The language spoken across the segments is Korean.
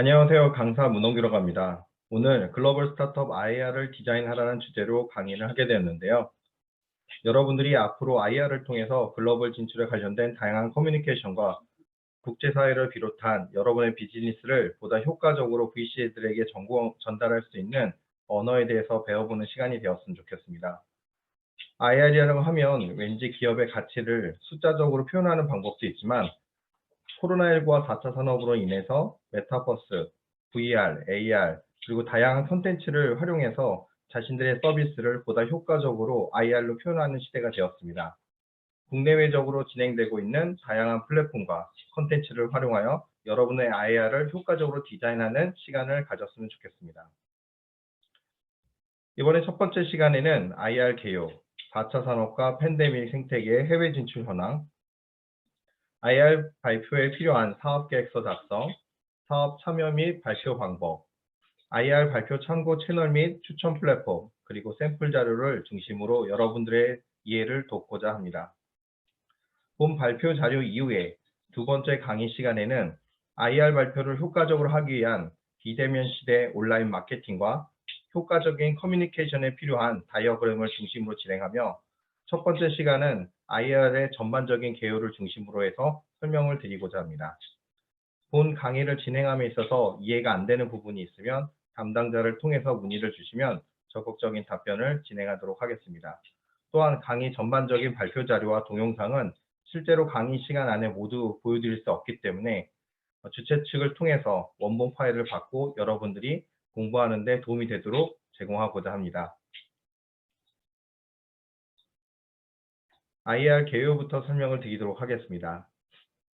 안녕하세요. 강사 문홍기라고 합니다. 오늘 글로벌 스타트업 IR을 디자인하라는 주제로 강의를 하게 되었는데요. 여러분들이 앞으로 IR을 통해서 글로벌 진출에 관련된 다양한 커뮤니케이션과 국제사회를 비롯한 여러분의 비즈니스를 보다 효과적으로 VC들에게 전달할 수 있는 언어에 대해서 배워보는 시간이 되었으면 좋겠습니다. IR이라고 하면 왠지 기업의 가치를 숫자적으로 표현하는 방법도 있지만 코로나19와 4차 산업으로 인해서 메타버스, VR, AR, 그리고 다양한 콘텐츠를 활용해서 자신들의 서비스를 보다 효과적으로 IR로 표현하는 시대가 되었습니다. 국내외적으로 진행되고 있는 다양한 플랫폼과 콘텐츠를 활용하여 여러분의 IR을 효과적으로 디자인하는 시간을 가졌으면 좋겠습니다. 이번에 첫 번째 시간에는 IR 개요, 4차 산업과 팬데믹 생태계의 해외 진출 현황, IR 발표에 필요한 사업 계획서 작성, 사업 참여 및 발표 방법, IR 발표 참고 채널 및 추천 플랫폼, 그리고 샘플 자료를 중심으로 여러분들의 이해를 돕고자 합니다. 본 발표 자료 이후에 두 번째 강의 시간에는 IR 발표를 효과적으로 하기 위한 비대면 시대 온라인 마케팅과 효과적인 커뮤니케이션에 필요한 다이어그램을 중심으로 진행하며 첫 번째 시간은 IR의 전반적인 개요를 중심으로 해서 설명을 드리고자 합니다. 본 강의를 진행함에 있어서 이해가 안 되는 부분이 있으면 담당자를 통해서 문의를 주시면 적극적인 답변을 진행하도록 하겠습니다. 또한 강의 전반적인 발표 자료와 동영상은 실제로 강의 시간 안에 모두 보여드릴 수 없기 때문에 주최 측을 통해서 원본 파일을 받고 여러분들이 공부하는 데 도움이 되도록 제공하고자 합니다. IR 개요부터 설명을 드리도록 하겠습니다.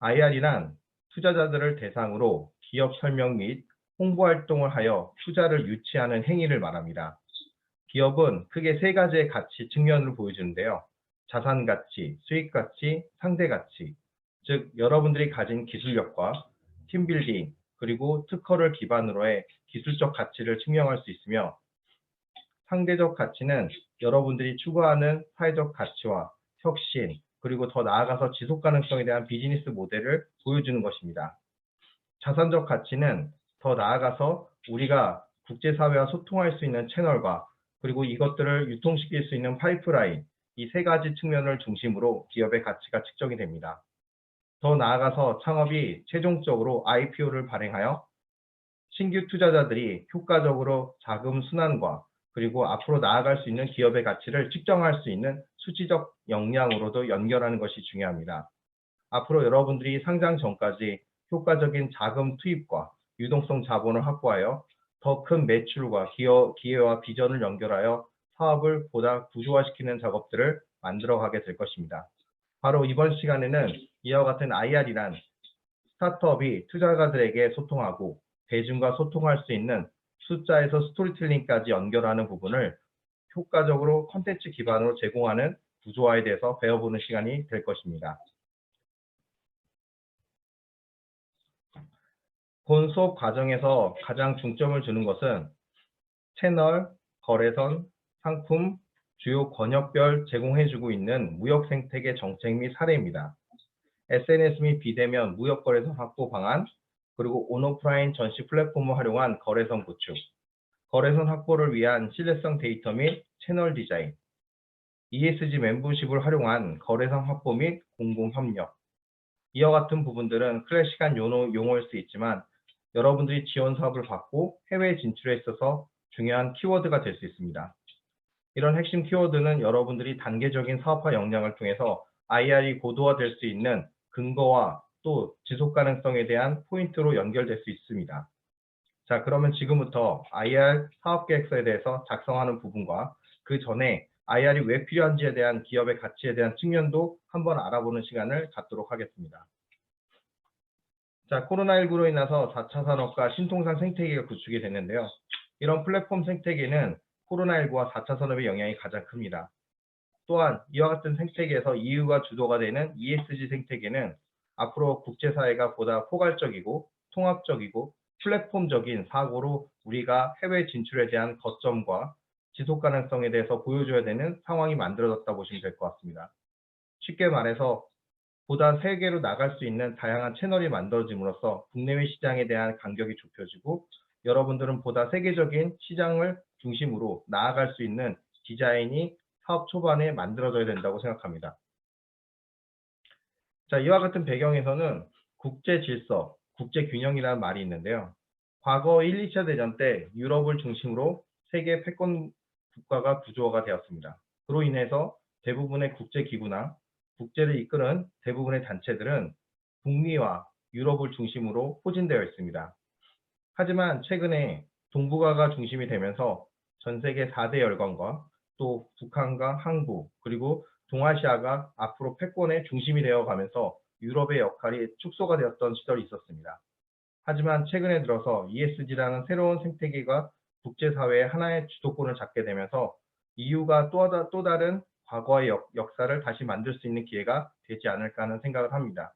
IR이란 투자자들을 대상으로 기업 설명 및 홍보 활동을 하여 투자를 유치하는 행위를 말합니다. 기업은 크게 세 가지의 가치 측면을 보여주는데요. 자산 가치, 수익 가치, 상대 가치, 즉 여러분들이 가진 기술력과 팀빌딩, 그리고 특허를 기반으로 해 기술적 가치를 측정할 수 있으며 상대적 가치는 여러분들이 추구하는 사회적 가치와 혁신, 그리고 더 나아가서 지속 가능성에 대한 비즈니스 모델을 보여주는 것입니다. 자산적 가치는 더 나아가서 우리가 국제사회와 소통할 수 있는 채널과 그리고 이것들을 유통시킬 수 있는 파이프라인, 이 세 가지 측면을 중심으로 기업의 가치가 측정이 됩니다. 더 나아가서 창업이 최종적으로 IPO를 발행하여 신규 투자자들이 효과적으로 자금 순환과 그리고 앞으로 나아갈 수 있는 기업의 가치를 측정할 수 있는 수치적 역량으로도 연결하는 것이 중요합니다. 앞으로 여러분들이 상장 전까지 효과적인 자금 투입과 유동성 자본을 확보하여 더 큰 매출과 기회와 비전을 연결하여 사업을 보다 구조화시키는 작업들을 만들어가게 될 것입니다. 바로 이번 시간에는 이와 같은 IR이란 스타트업이 투자자들에게 소통하고 대중과 소통할 수 있는 숫자에서 스토리텔링까지 연결하는 부분을 효과적으로 콘텐츠 기반으로 제공하는 구조화에 대해서 배워보는 시간이 될 것입니다. 본 수업 과정에서 가장 중점을 두는 것은 채널, 거래선, 상품, 주요 권역별 제공해주고 있는 무역 생태계 정책 및 사례입니다. SNS 및 비대면 무역 거래선 확보 방안, 그리고 온오프라인 전시 플랫폼을 활용한 거래선 구축, 거래선 확보를 위한 신뢰성 데이터 및 채널 디자인, ESG 멤버십을 활용한 거래선 확보 및 공공협력, 이와 같은 부분들은 클래식한 용어일 수 있지만 여러분들이 지원 사업을 받고 해외 진출에 있어서 중요한 키워드가 될 수 있습니다. 이런 핵심 키워드는 여러분들이 단계적인 사업화 역량을 통해서 IR이 고도화될 수 있는 근거와 또 지속 가능성에 대한 포인트로 연결될 수 있습니다. 자, 그러면 지금부터 IR 사업 계획서에 대해서 작성하는 부분과 그 전에 IR이 왜 필요한지에 대한 기업의 가치에 대한 측면도 한번 알아보는 시간을 갖도록 하겠습니다. 자, 코로나19로 인해서 4차 산업과 신통상 생태계가 구축이 됐는데요. 이런 플랫폼 생태계는 코로나19와 4차 산업의 영향이 가장 큽니다. 또한 이와 같은 생태계에서 EU가 주도가 되는 ESG 생태계는 앞으로 국제사회가 보다 포괄적이고 통합적이고 플랫폼적인 사고로 우리가 해외 진출에 대한 거점과 지속 가능성에 대해서 보여줘야 되는 상황이 만들어졌다 보시면 될 것 같습니다. 쉽게 말해서 보다 세계로 나갈 수 있는 다양한 채널이 만들어짐으로써 국내외 시장에 대한 간격이 좁혀지고 여러분들은 보다 세계적인 시장을 중심으로 나아갈 수 있는 디자인이 사업 초반에 만들어져야 된다고 생각합니다. 자, 이와 같은 배경에서는 국제 질서, 국제 균형이라는 말이 있는데요. 과거 1, 2차 대전 때 유럽을 중심으로 세계 패권 국가가 구조화가 되었습니다. 그로 인해서 대부분의 국제 기구나 국제를 이끄는 대부분의 단체들은 북미와 유럽을 중심으로 포진되어 있습니다. 하지만 최근에 동북아가 중심이 되면서 전 세계 4대 열강과 또 북한과 한국 그리고 동아시아가 앞으로 패권의 중심이 되어 가면서 유럽의 역할이 축소가 되었던 시절이 있었습니다. 하지만 최근에 들어서 ESG라는 새로운 생태계가 국제사회의 하나의 주도권을 잡게 되면서 EU가 또 다른 과거의 역사를 다시 만들 수 있는 기회가 되지 않을까 하는 생각을 합니다.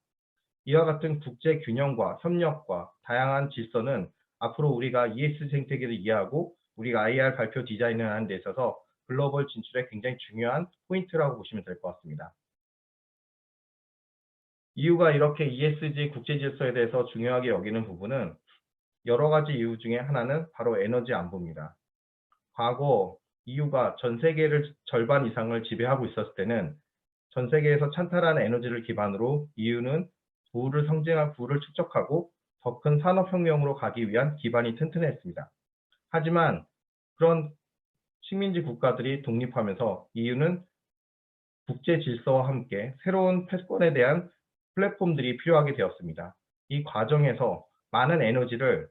이와 같은 국제 균형과 협력과 다양한 질서는 앞으로 우리가 ESG 생태계를 이해하고 우리가 IR 발표 디자인을 하는 데 있어서 글로벌 진출에 굉장히 중요한 포인트라고 보시면 될 것 같습니다. EU가 이렇게 ESG 국제 질서에 대해서 중요하게 여기는 부분은 여러 가지 이유 중에 하나는 바로 에너지 안보입니다. 과거 EU가 전 세계를 절반 이상을 지배하고 있었을 때는 전 세계에서 찬탈한 에너지를 기반으로 EU는 부를 축적하고 더 큰 산업혁명으로 가기 위한 기반이 튼튼했습니다. 하지만 그런 식민지 국가들이 독립하면서 EU는 국제 질서와 함께 새로운 패권에 대한 플랫폼들이 필요하게 되었습니다. 이 과정에서 많은 에너지를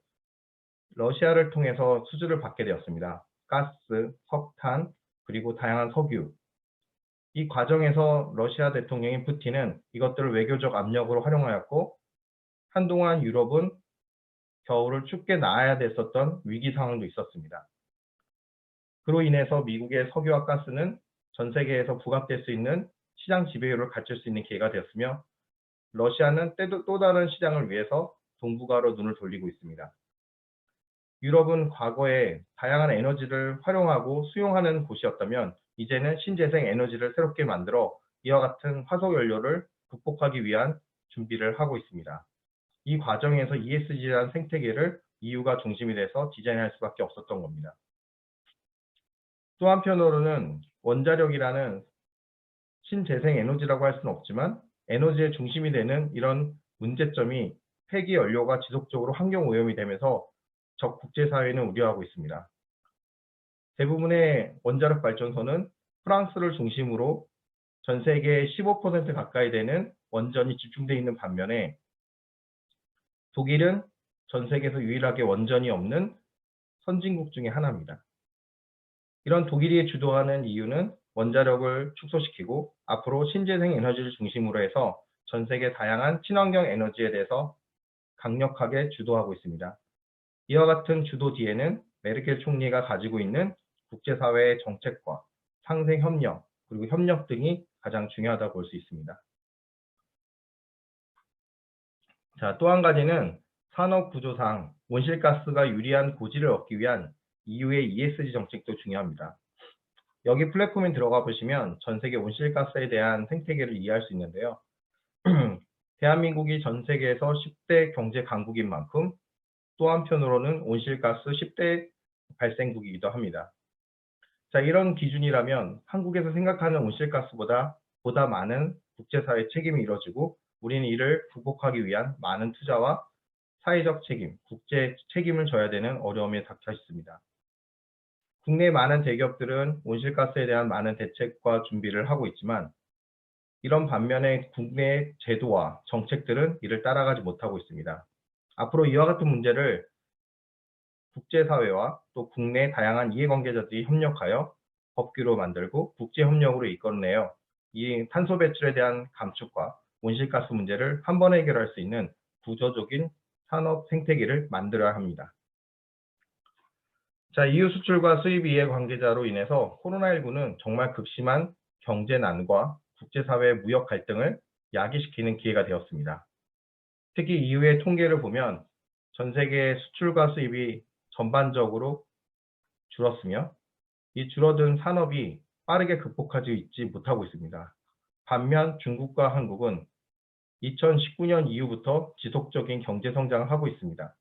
러시아를 통해서 수주를 받게 되었습니다. 가스, 석탄, 그리고 다양한 석유. 이 과정에서 러시아 대통령인 푸틴은 이것들을 외교적 압력으로 활용하였고 한동안 유럽은 겨울을 춥게 나아야 됐었던 위기 상황도 있었습니다. 그로 인해서 미국의 석유와 가스는 전 세계에서 부각될 수 있는 시장 지배율을 갖출 수 있는 기회가 되었으며 러시아는 또 다른 시장을 위해서 동북아로 눈을 돌리고 있습니다. 유럽은 과거에 다양한 에너지를 활용하고 수용하는 곳이었다면 이제는 신재생 에너지를 새롭게 만들어 이와 같은 화석 연료를 극복하기 위한 준비를 하고 있습니다. 이 과정에서 ESG라는 생태계를 EU가 중심이 돼서 디자인할 수밖에 없었던 겁니다. 또 한편으로는 원자력이라는 신재생 에너지라고 할 수는 없지만 에너지의 중심이 되는 이런 문제점이 폐기 연료가 지속적으로 환경 오염이 되면서 적 국제사회는 우려하고 있습니다. 대부분의 원자력 발전소는 프랑스를 중심으로 전 세계 15% 가까이 되는 원전이 집중되어 있는 반면에 독일은 전 세계에서 유일하게 원전이 없는 선진국 중에 하나입니다. 이런 독일이 주도하는 이유는 원자력을 축소시키고 앞으로 신재생 에너지를 중심으로 해서 전 세계 다양한 친환경 에너지에 대해서 강력하게 주도하고 있습니다. 이와 같은 주도 뒤에는 메르켈 총리가 가지고 있는 국제사회의 정책과 상생협력 그리고 협력 등이 가장 중요하다고 볼 수 있습니다. 자, 또 한 가지는 산업 구조상 온실가스가 유리한 고지를 얻기 위한 EU의 ESG 정책도 중요합니다. 여기 플랫폼에 들어가 보시면 전 세계 온실가스에 대한 생태계를 이해할 수 있는데요. 대한민국이 전 세계에서 10대 경제 강국인 만큼 또 한편으로는 온실가스 10대 발생국이기도 합니다. 자, 이런 기준이라면 한국에서 생각하는 온실가스보다 보다 많은 국제사회 책임이 이뤄지고 우리는 이를 극복하기 위한 많은 투자와 사회적 책임, 국제 책임을 져야 되는 어려움에 닥쳐 있습니다. 국내 많은 대기업들은 온실가스에 대한 많은 대책과 준비를 하고 있지만 이런 반면에 국내 제도와 정책들은 이를 따라가지 못하고 있습니다. 앞으로 이와 같은 문제를 국제사회와 또 국내 다양한 이해관계자들이 협력하여 법규로 만들고 국제협력으로 이끌어내어 이 탄소 배출에 대한 감축과 온실가스 문제를 한 번에 해결할 수 있는 구조적인 산업 생태계를 만들어야 합니다. 자, EU 수출과 수입 이해 관계자로 인해서 코로나19는 정말 극심한 경제난과 국제사회의 무역 갈등을 야기시키는 기회가 되었습니다. 특히 EU의 통계를 보면 전 세계 수출과 수입이 전반적으로 줄었으며 이 줄어든 산업이 빠르게 극복하지 못하고 있습니다. 반면 중국과 한국은 2019년 이후부터 지속적인 경제 성장을 하고 있습니다.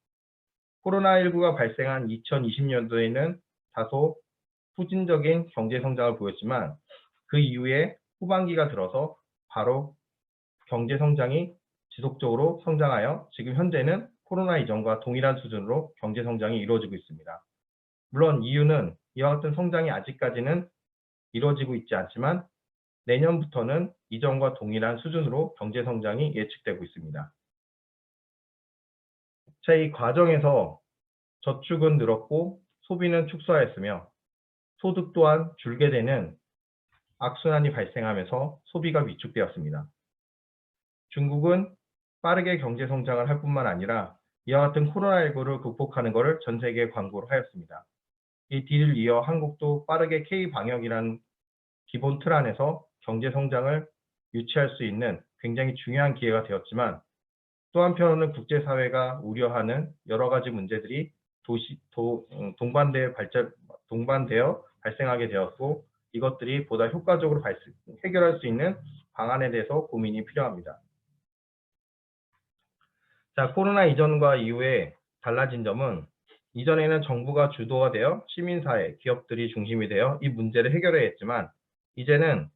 코로나19가 발생한 2020년도에는 다소 후진적인 경제 성장을 보였지만 그 이후에 후반기가 들어서 바로 경제 성장이 지속적으로 성장하여 지금 현재는 코로나 이전과 동일한 수준으로 경제 성장이 이루어지고 있습니다. 물론 이유는 이와 같은 성장이 아직까지는 이루어지고 있지 않지만 내년부터는 이전과 동일한 수준으로 경제 성장이 예측되고 있습니다. 자, 이 과정에서 저축은 늘었고 소비는 축소하였으며 소득 또한 줄게 되는 악순환이 발생하면서 소비가 위축되었습니다. 중국은 빠르게 경제 성장을 할 뿐만 아니라 이와 같은 코로나19를 극복하는 것을 전 세계에 광고를 하였습니다. 이 뒤를 이어 한국도 빠르게 K-방역이라는 기본 틀 안에서 경제 성장을 유치할 수 있는 굉장히 중요한 기회가 되었지만 또 한편으로는 국제사회가 우려하는 여러 가지 문제들이 동반되어 발생하게 되었고 이것들이 보다 효과적으로 해결할 수 있는 방안에 대해서 고민이 필요합니다. 자, 코로나 이전과 이후에 달라진 점은 이전에는 정부가 주도가 되어 시민사회, 기업들이 중심이 되어 이 문제를 해결해야 했지만 이제는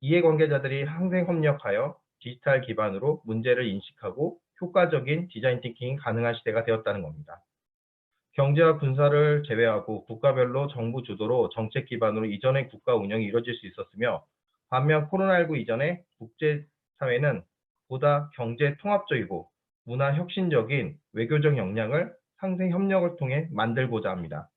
이해관계자들이 상생협력하여 디지털 기반으로 문제를 인식하고 효과적인 디자인 띵킹이 가능한 시대가 되었다는 겁니다. 경제와 군사를 제외하고 국가별로 정부 주도로 정책 기반으로 이전의 국가 운영이 이루어질 수 있었으며 반면 코로나19 이전에 국제사회는 보다 경제 통합적이고 문화 혁신적인 외교적 역량을 상생협력을 통해 만들고자 합니다.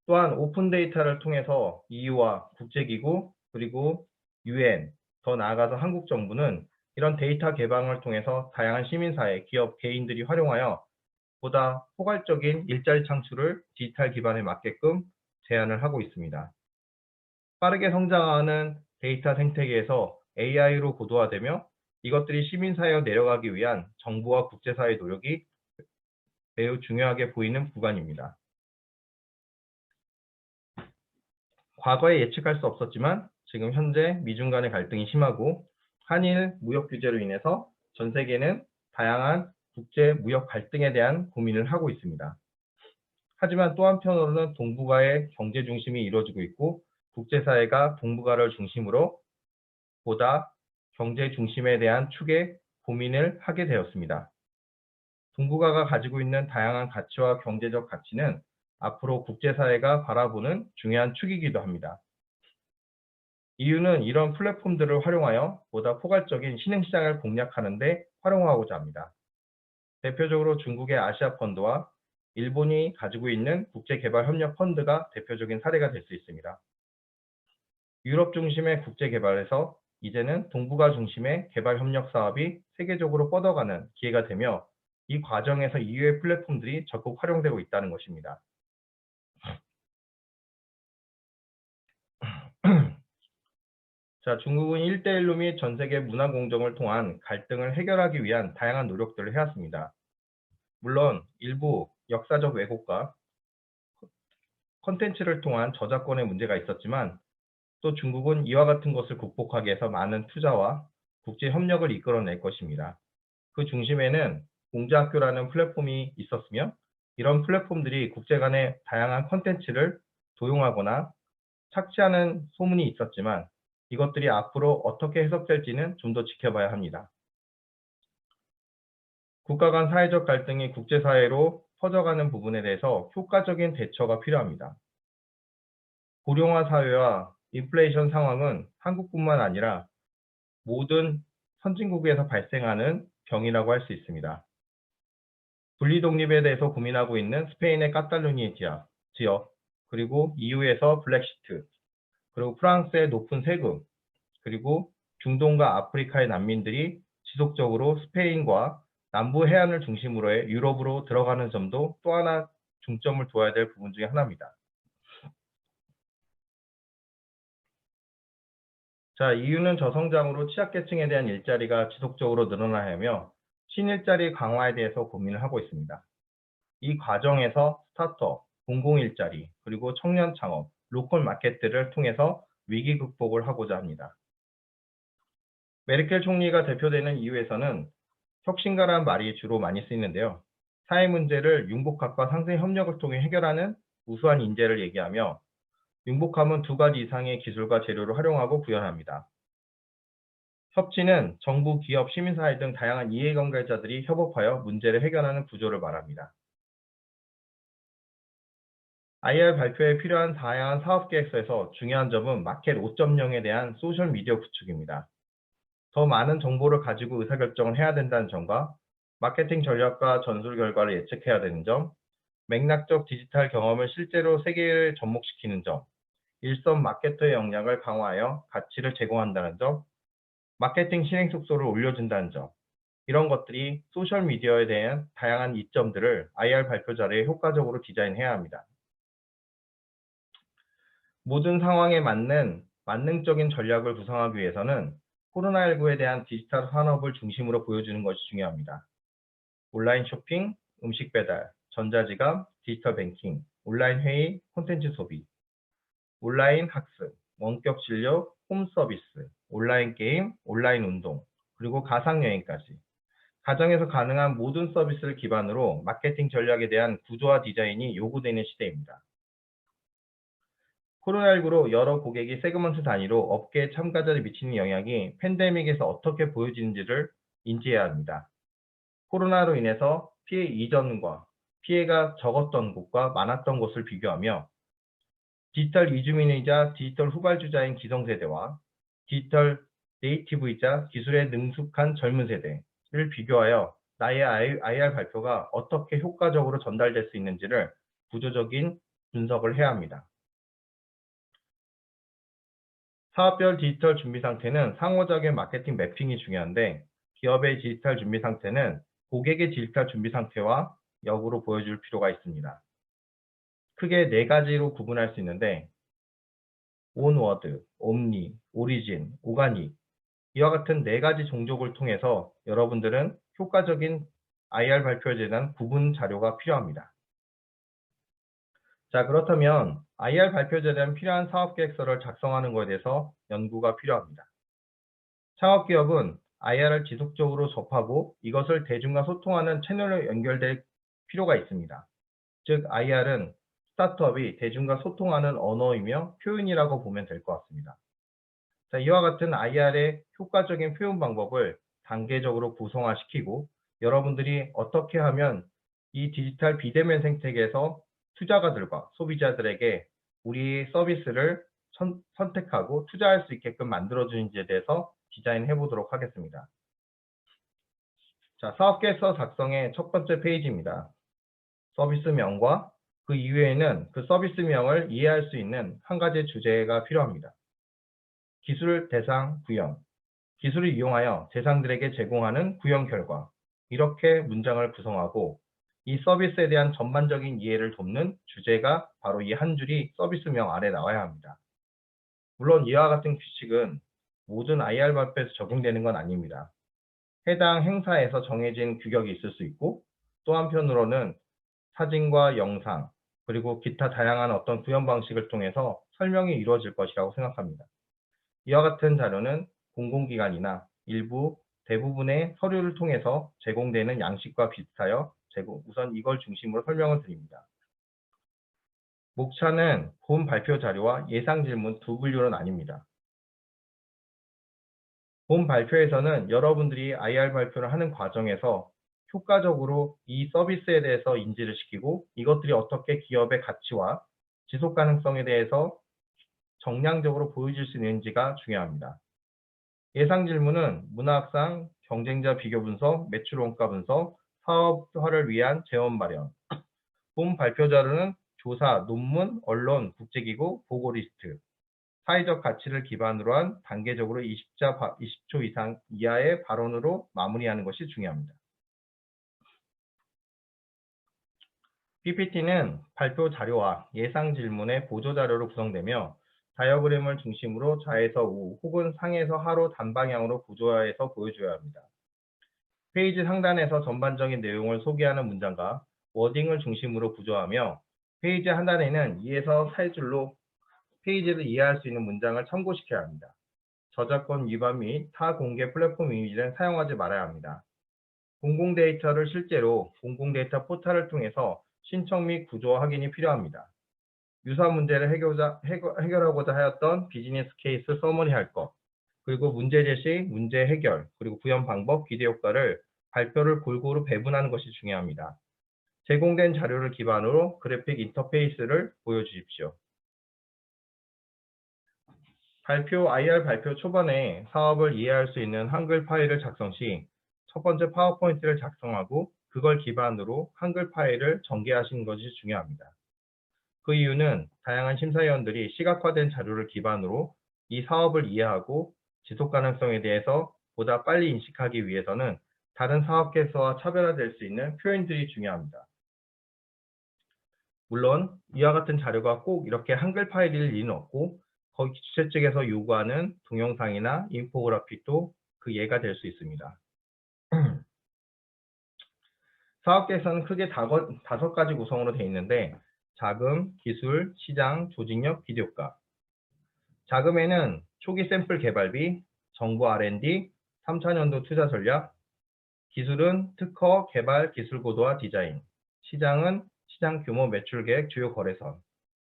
또한 오픈 데이터를 통해서 EU와 국제기구 그리고 UN, 더 나아가서 한국 정부는 이런 데이터 개방을 통해서 다양한 시민사회, 기업, 개인들이 활용하여 보다 포괄적인 일자리 창출을 디지털 기반에 맞게끔 제안을 하고 있습니다. 빠르게 성장하는 데이터 생태계에서 AI로 고도화되며 이것들이 시민사회로 내려가기 위한 정부와 국제사회 노력이 매우 중요하게 보이는 구간입니다. 과거에 예측할 수 없었지만 지금 현재 미중 간의 갈등이 심하고 한일 무역 규제로 인해서 전 세계는 다양한 국제 무역 갈등에 대한 고민을 하고 있습니다. 하지만 또 한편으로는 동북아의 경제 중심이 이루어지고 있고 국제사회가 동북아를 중심으로 보다 경제 중심에 대한 축에 고민을 하게 되었습니다. 동북아가 가지고 있는 다양한 가치와 경제적 가치는 앞으로 국제사회가 바라보는 중요한 축이기도 합니다. 이유는 이런 플랫폼들을 활용하여 보다 포괄적인 신흥시장을 공략하는 데 활용하고자 합니다. 대표적으로 중국의 아시아 펀드와 일본이 가지고 있는 국제개발협력 펀드가 대표적인 사례가 될 수 있습니다. 유럽 중심의 국제개발에서 이제는 동북아 중심의 개발협력 사업이 세계적으로 뻗어가는 기회가 되며 이 과정에서 EU의 플랫폼들이 적극 활용되고 있다는 것입니다. 자, 중국은 1대1로 및 전세계 문화 공정을 통한 갈등을 해결하기 위한 다양한 노력들을 해왔습니다. 물론 일부 역사적 왜곡과 콘텐츠를 통한 저작권의 문제가 있었지만 또 중국은 이와 같은 것을 극복하기 위해서 많은 투자와 국제 협력을 이끌어낼 것입니다. 그 중심에는 공자학교라는 플랫폼이 있었으며 이런 플랫폼들이 국제 간의 다양한 콘텐츠를 도용하거나 착취하는 소문이 있었지만 이것들이 앞으로 어떻게 해석될지는 좀 더 지켜봐야 합니다. 국가 간 사회적 갈등이 국제사회로 퍼져가는 부분에 대해서 효과적인 대처가 필요합니다. 고령화 사회와 인플레이션 상황은 한국뿐만 아니라 모든 선진국에서 발생하는 병이라고 할 수 있습니다. 분리독립에 대해서 고민하고 있는 스페인의 카탈루니아 지역, 그리고 EU에서 블랙시트, 그리고 프랑스의 높은 세금, 그리고 중동과 아프리카의 난민들이 지속적으로 스페인과 남부 해안을 중심으로의 유럽으로 들어가는 점도 또 하나 중점을 둬야 될 부분 중에 하나입니다. 자, EU는 저성장으로 취약계층에 대한 일자리가 지속적으로 늘어나야 하며 신일자리 강화에 대해서 고민을 하고 있습니다. 이 과정에서 스타트업, 공공일자리, 그리고 청년 창업, 로컬 마켓들을 통해서 위기 극복을 하고자 합니다. 메르켈 총리가 대표되는 이유에서는 혁신가라는 말이 주로 많이 쓰이는데요. 사회 문제를 융복합과 상생 협력을 통해 해결하는 우수한 인재를 얘기하며 융복함은 두 가지 이상의 기술과 재료를 활용하고 구현합니다. 협치는 정부, 기업, 시민사회 등 다양한 이해관계자들이 협업하여 문제를 해결하는 구조를 말합니다. IR 발표에 필요한 다양한 사업 계획서에서 중요한 점은 마켓 5.0에 대한 소셜미디어 구축입니다. 더 많은 정보를 가지고 의사결정을 해야 된다는 점과 마케팅 전략과 전술 결과를 예측해야 되는 점, 맥락적 디지털 경험을 실제로 세계에 접목시키는 점, 일선 마케터의 역량을 강화하여 가치를 제공한다는 점, 마케팅 실행 속도를 올려준다는 점, 이런 것들이 소셜미디어에 대한 다양한 이점들을 IR 발표 자료에 효과적으로 디자인해야 합니다. 모든 상황에 맞는 만능적인 전략을 구성하기 위해서는 코로나19에 대한 디지털 산업을 중심으로 보여주는 것이 중요합니다. 온라인 쇼핑, 음식 배달, 전자지갑, 디지털 뱅킹, 온라인 회의, 콘텐츠 소비, 온라인 학습, 원격 진료, 홈 서비스, 온라인 게임, 온라인 운동, 그리고 가상여행까지 가정에서 가능한 모든 서비스를 기반으로 마케팅 전략에 대한 구조화 디자인이 요구되는 시대입니다. 코로나19로 여러 고객이 세그먼트 단위로 업계 참가자에 미치는 영향이 팬데믹에서 어떻게 보여지는지를 인지해야 합니다. 코로나로 인해서 피해 이전과 피해가 적었던 곳과 많았던 곳을 비교하며 디지털 이주민이자 디지털 후발주자인 기성세대와 디지털 네이티브이자 기술에 능숙한 젊은 세대를 비교하여 나의 IR 발표가 어떻게 효과적으로 전달될 수 있는지를 구조적인 분석을 해야 합니다. 사업별 디지털 준비 상태는 상호작용 마케팅 매핑이 중요한데 기업의 디지털 준비 상태는 고객의 디지털 준비 상태와 역으로 보여줄 필요가 있습니다. 크게 네 가지로 구분할 수 있는데 온워드, 옴니, 오리진, 오가닉 이와 같은 네 가지 종족을 통해서 여러분들은 효과적인 IR 발표에 대한 구분 자료가 필요합니다. 자, 그렇다면 IR 발표에 대한 필요한 사업 계획서를 작성하는 것에 대해서 연구가 필요합니다. 창업기업은 IR을 지속적으로 접하고 이것을 대중과 소통하는 채널로 연결될 필요가 있습니다. 즉, IR은 스타트업이 대중과 소통하는 언어이며 표현이라고 보면 될 것 같습니다. 자, 이와 같은 IR의 효과적인 표현 방법을 단계적으로 구성화시키고 여러분들이 어떻게 하면 이 디지털 비대면 생태계에서 투자가들과 소비자들에게 우리 서비스를 선택하고 투자할 수 있게끔 만들어주는지에 대해서 디자인해 보도록 하겠습니다. 자, 사업계획서 작성의 첫 번째 페이지입니다. 서비스명과 그 이외에는 그 서비스명을 이해할 수 있는 한 가지 주제가 필요합니다. 기술 대상 구형, 기술을 이용하여 대상들에게 제공하는 구형 결과, 이렇게 문장을 구성하고 이 서비스에 대한 전반적인 이해를 돕는 주제가 바로 이 한 줄이 서비스명 아래 나와야 합니다. 물론 이와 같은 규칙은 모든 IR 발표에서 적용되는 건 아닙니다. 해당 행사에서 정해진 규격이 있을 수 있고 또 한편으로는 사진과 영상 그리고 기타 다양한 어떤 구현 방식을 통해서 설명이 이루어질 것이라고 생각합니다. 이와 같은 자료는 공공기관이나 일부 대부분의 서류를 통해서 제공되는 양식과 비슷하여 우선 이걸 중심으로 설명을 드립니다. 목차는 본 발표 자료와 예상 질문 두 분류로 나뉩니다. 본 발표에서는 여러분들이 IR 발표를 하는 과정에서 효과적으로 이 서비스에 대해서 인지를 시키고 이것들이 어떻게 기업의 가치와 지속 가능성에 대해서 정량적으로 보여줄 수 있는지가 중요합니다. 예상 질문은 문화학상, 경쟁자 비교 분석, 매출 원가 분석, 사업화를 위한 재원 마련. 본 발표 자료는 조사, 논문, 언론, 국제기구, 보고 리스트, 사회적 가치를 기반으로 한 단계적으로 20초 이상 이하의 발언으로 마무리하는 것이 중요합니다. PPT는 발표 자료와 예상 질문의 보조 자료로 구성되며 다이어그램을 중심으로 좌에서 우 혹은 상에서 하로 단방향으로 구조화해서 보여줘야 합니다. 페이지 상단에서 전반적인 내용을 소개하는 문장과 워딩을 중심으로 구조하며 페이지 하단에는 2에서 3줄로 페이지를 이해할 수 있는 문장을 참고시켜야 합니다. 저작권 위반 및 타 공개 플랫폼 이미지는 사용하지 말아야 합니다. 공공 데이터를 실제로 공공 데이터 포털을 통해서 신청 및 구조 확인이 필요합니다. 유사 문제를 해결하고자 하였던 비즈니스 케이스 서머리할 것, 그리고 문제 제시, 문제 해결, 그리고 구현 방법, 기대 효과를 발표를 골고루 배분하는 것이 중요합니다. 제공된 자료를 기반으로 그래픽 인터페이스를 보여주십시오. IR 발표 초반에 사업을 이해할 수 있는 한글 파일을 작성 시 첫 번째 파워포인트를 작성하고 그걸 기반으로 한글 파일을 전개하시는 것이 중요합니다. 그 이유는 다양한 심사위원들이 시각화된 자료를 기반으로 이 사업을 이해하고 지속 가능성에 대해서 보다 빨리 인식하기 위해서는 다른 사업계에서와 차별화될 수 있는 표현들이 중요합니다. 물론 이와 같은 자료가 꼭 이렇게 한글 파일일 리는 없고 거기 주최 측에서 요구하는 동영상이나 인포그래픽도 그 예가 될 수 있습니다. 사업계에서는 크게 5가지 구성으로 되어 있는데 자금, 기술, 시장, 조직력, 기대효과. 자금에는 초기 샘플 개발비, 정부 R&D, 3차년도 투자 전략, 기술은 특허, 개발, 기술 고도화, 디자인, 시장은 시장 규모, 매출 계획, 주요 거래선,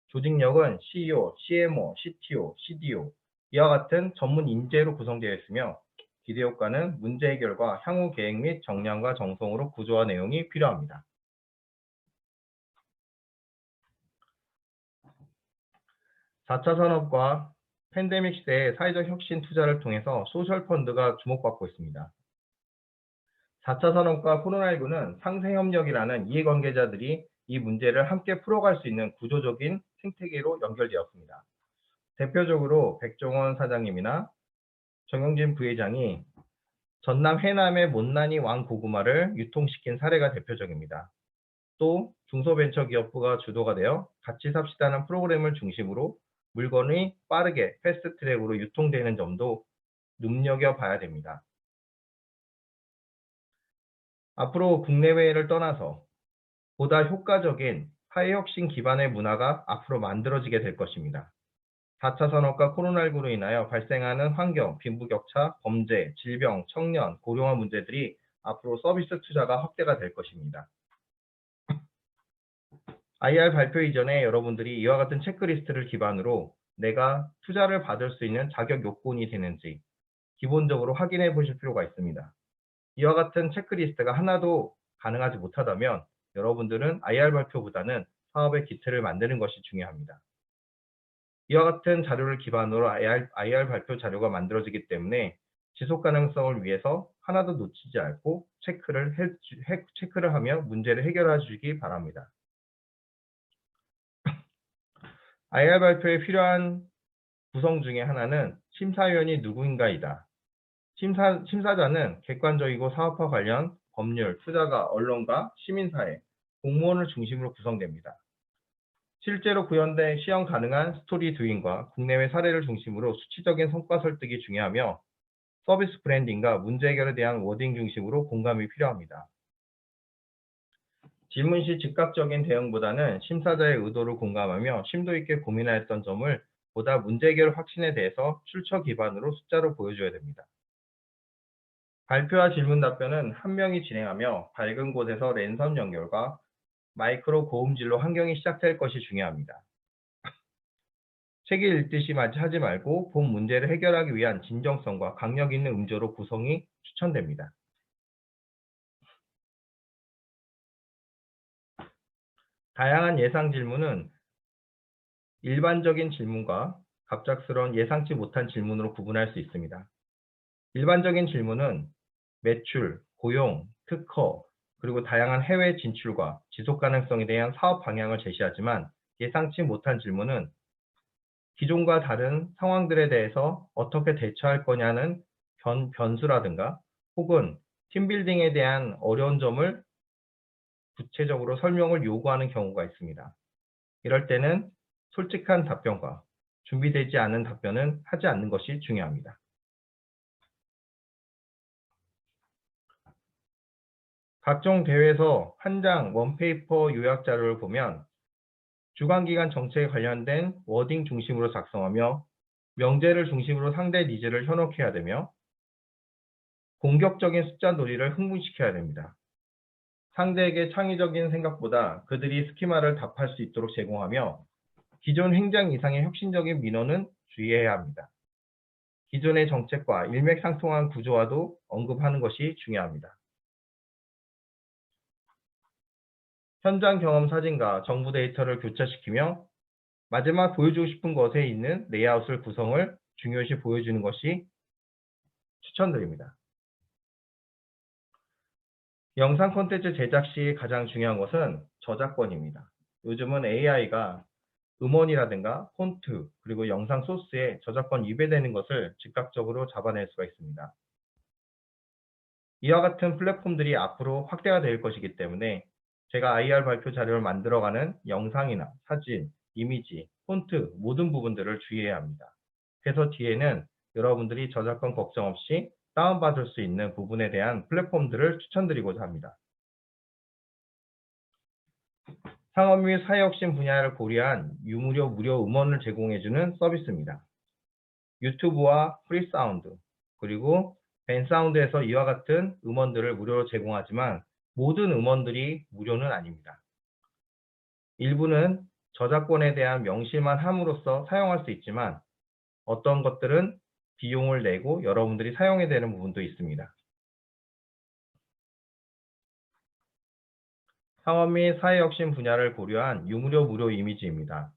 조직력은 CEO, CMO, CTO, CDO 이와 같은 전문 인재로 구성되어 있으며 기대 효과는 문제 해결과 향후 계획 및 정량과 정성으로 구조화 내용이 필요합니다. 4차 산업과 팬데믹 시대의 사회적 혁신 투자를 통해서 소셜펀드가 주목받고 있습니다. 4차 산업과 코로나19는 상생협력이라는 이해관계자들이 이 문제를 함께 풀어갈 수 있는 구조적인 생태계로 연결되었습니다. 대표적으로 백종원 사장님이나 정영진 부회장이 전남 해남의 못난이 왕고구마를 유통시킨 사례가 대표적입니다. 또 중소벤처기업부가 주도가 되어 같이 삽시다는 프로그램을 중심으로 물건이 빠르게 패스트트랙으로 유통되는 점도 눈여겨봐야 됩니다. 앞으로 국내외를 떠나서 보다 효과적인 사회혁신 기반의 문화가 앞으로 만들어지게 될 것입니다. 4차 산업과 코로나19로 인하여 발생하는 환경, 빈부격차, 범죄, 질병, 청년, 고령화 문제들이 앞으로 서비스 투자가 확대가 될 것입니다. IR 발표 이전에 여러분들이 이와 같은 체크리스트를 기반으로 내가 투자를 받을 수 있는 자격 요건이 되는지 기본적으로 확인해 보실 필요가 있습니다. 이와 같은 체크리스트가 하나도 가능하지 못하다면 여러분들은 IR 발표보다는 사업의 기틀을 만드는 것이 중요합니다. 이와 같은 자료를 기반으로 IR 발표 자료가 만들어지기 때문에 지속 가능성을 위해서 하나도 놓치지 않고 체크를 하며 문제를 해결해 주시기 바랍니다. IR 발표에 필요한 구성 중에 하나는 심사위원이 누구인가이다. 심사자는 객관적이고 사업화 관련 법률, 투자가, 언론가, 시민사회, 공무원을 중심으로 구성됩니다. 실제로 구현된 시험 가능한 스토리 두인과 국내외 사례를 중심으로 수치적인 성과 설득이 중요하며 서비스 브랜딩과 문제 해결에 대한 워딩 중심으로 공감이 필요합니다. 질문 시 즉각적인 대응보다는 심사자의 의도를 공감하며 심도 있게 고민하였던 점을 보다 문제 해결 확신에 대해서 출처 기반으로 숫자로 보여줘야 됩니다. 발표와 질문 답변은 한 명이 진행하며 밝은 곳에서 랜선 연결과 마이크로 고음질로 환경이 시작될 것이 중요합니다. 책을 읽듯이 하지 말고 본 문제를 해결하기 위한 진정성과 강력 있는 음조로 구성이 추천됩니다. 다양한 예상 질문은 일반적인 질문과 갑작스러운 예상치 못한 질문으로 구분할 수 있습니다. 일반적인 질문은 매출, 고용, 특허, 그리고 다양한 해외 진출과 지속 가능성에 대한 사업 방향을 제시하지만 예상치 못한 질문은 기존과 다른 상황들에 대해서 어떻게 대처할 거냐는 변수라든가 혹은 팀빌딩에 대한 어려운 점을 구체적으로 설명을 요구하는 경우가 있습니다. 이럴 때는 솔직한 답변과 준비되지 않은 답변은 하지 않는 것이 중요합니다. 각종 대회에서 한 장 원페이퍼 요약 자료를 보면 주관기관 정책에 관련된 워딩 중심으로 작성하며 명제를 중심으로 상대 니즈를 현혹해야 되며 공격적인 숫자 놀이를 흥분시켜야 됩니다. 상대에게 창의적인 생각보다 그들이 스키마를 답할 수 있도록 제공하며 기존 행장 이상의 혁신적인 민원은 주의해야 합니다. 기존의 정책과 일맥상통한 구조와도 언급하는 것이 중요합니다. 현장 경험 사진과 정부 데이터를 교차시키며 마지막 보여주고 싶은 것에 있는 레이아웃을 구성을 중요시 보여주는 것이 추천드립니다. 영상 콘텐츠 제작 시 가장 중요한 것은 저작권입니다. 요즘은 AI가 음원이라든가 폰트 그리고 영상 소스에 저작권 위배되는 것을 즉각적으로 잡아낼 수가 있습니다. 이와 같은 플랫폼들이 앞으로 확대가 될 것이기 때문에 제가 IR 발표 자료를 만들어가는 영상이나 사진, 이미지, 폰트 모든 부분들을 주의해야 합니다. 그래서 뒤에는 여러분들이 저작권 걱정 없이 다운받을 수 있는 부분에 대한 플랫폼들을 추천드리고자 합니다. 상업 및 사회혁신 분야를 고려한 유무료 무료 음원을 제공해주는 서비스입니다. 유튜브와 프리사운드 그리고 벤사운드에서 이와 같은 음원들을 무료로 제공하지만 모든 음원들이 무료는 아닙니다. 일부는 저작권에 대한 명시만 함으로써 사용할 수 있지만 어떤 것들은 비용을 내고 여러분들이 사용해야 되는 부분도 있습니다. 상업 및 사회혁신 분야를 고려한 유무료 무료 이미지입니다.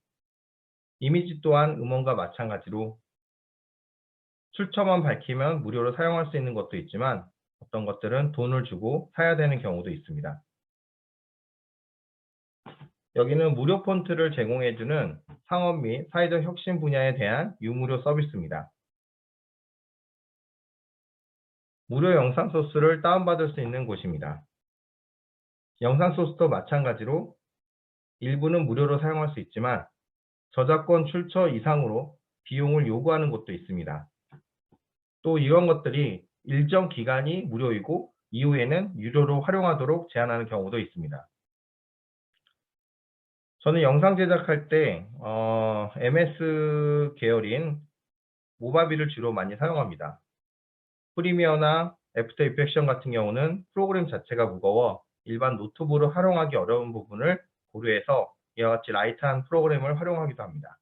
이미지 또한 음원과 마찬가지로 출처만 밝히면 무료로 사용할 수 있는 것도 있지만 어떤 것들은 돈을 주고 사야 되는 경우도 있습니다. 여기는 무료 폰트를 제공해주는 상업 및 사회적 혁신 분야에 대한 유무료 서비스입니다. 무료 영상 소스를 다운받을 수 있는 곳입니다. 영상 소스도 마찬가지로 일부는 무료로 사용할 수 있지만 저작권 출처 이상으로 비용을 요구하는 곳도 있습니다. 또 이런 것들이 일정 기간이 무료이고 이후에는 유료로 활용하도록 제한하는 경우도 있습니다. 저는 영상 제작할 때 MS 계열인 모바비를 주로 많이 사용합니다. 프리미어나 애프터 이펙션 같은 경우는 프로그램 자체가 무거워 일반 노트북으로 활용하기 어려운 부분을 고려해서 이와 같이 라이트한 프로그램을 활용하기도 합니다.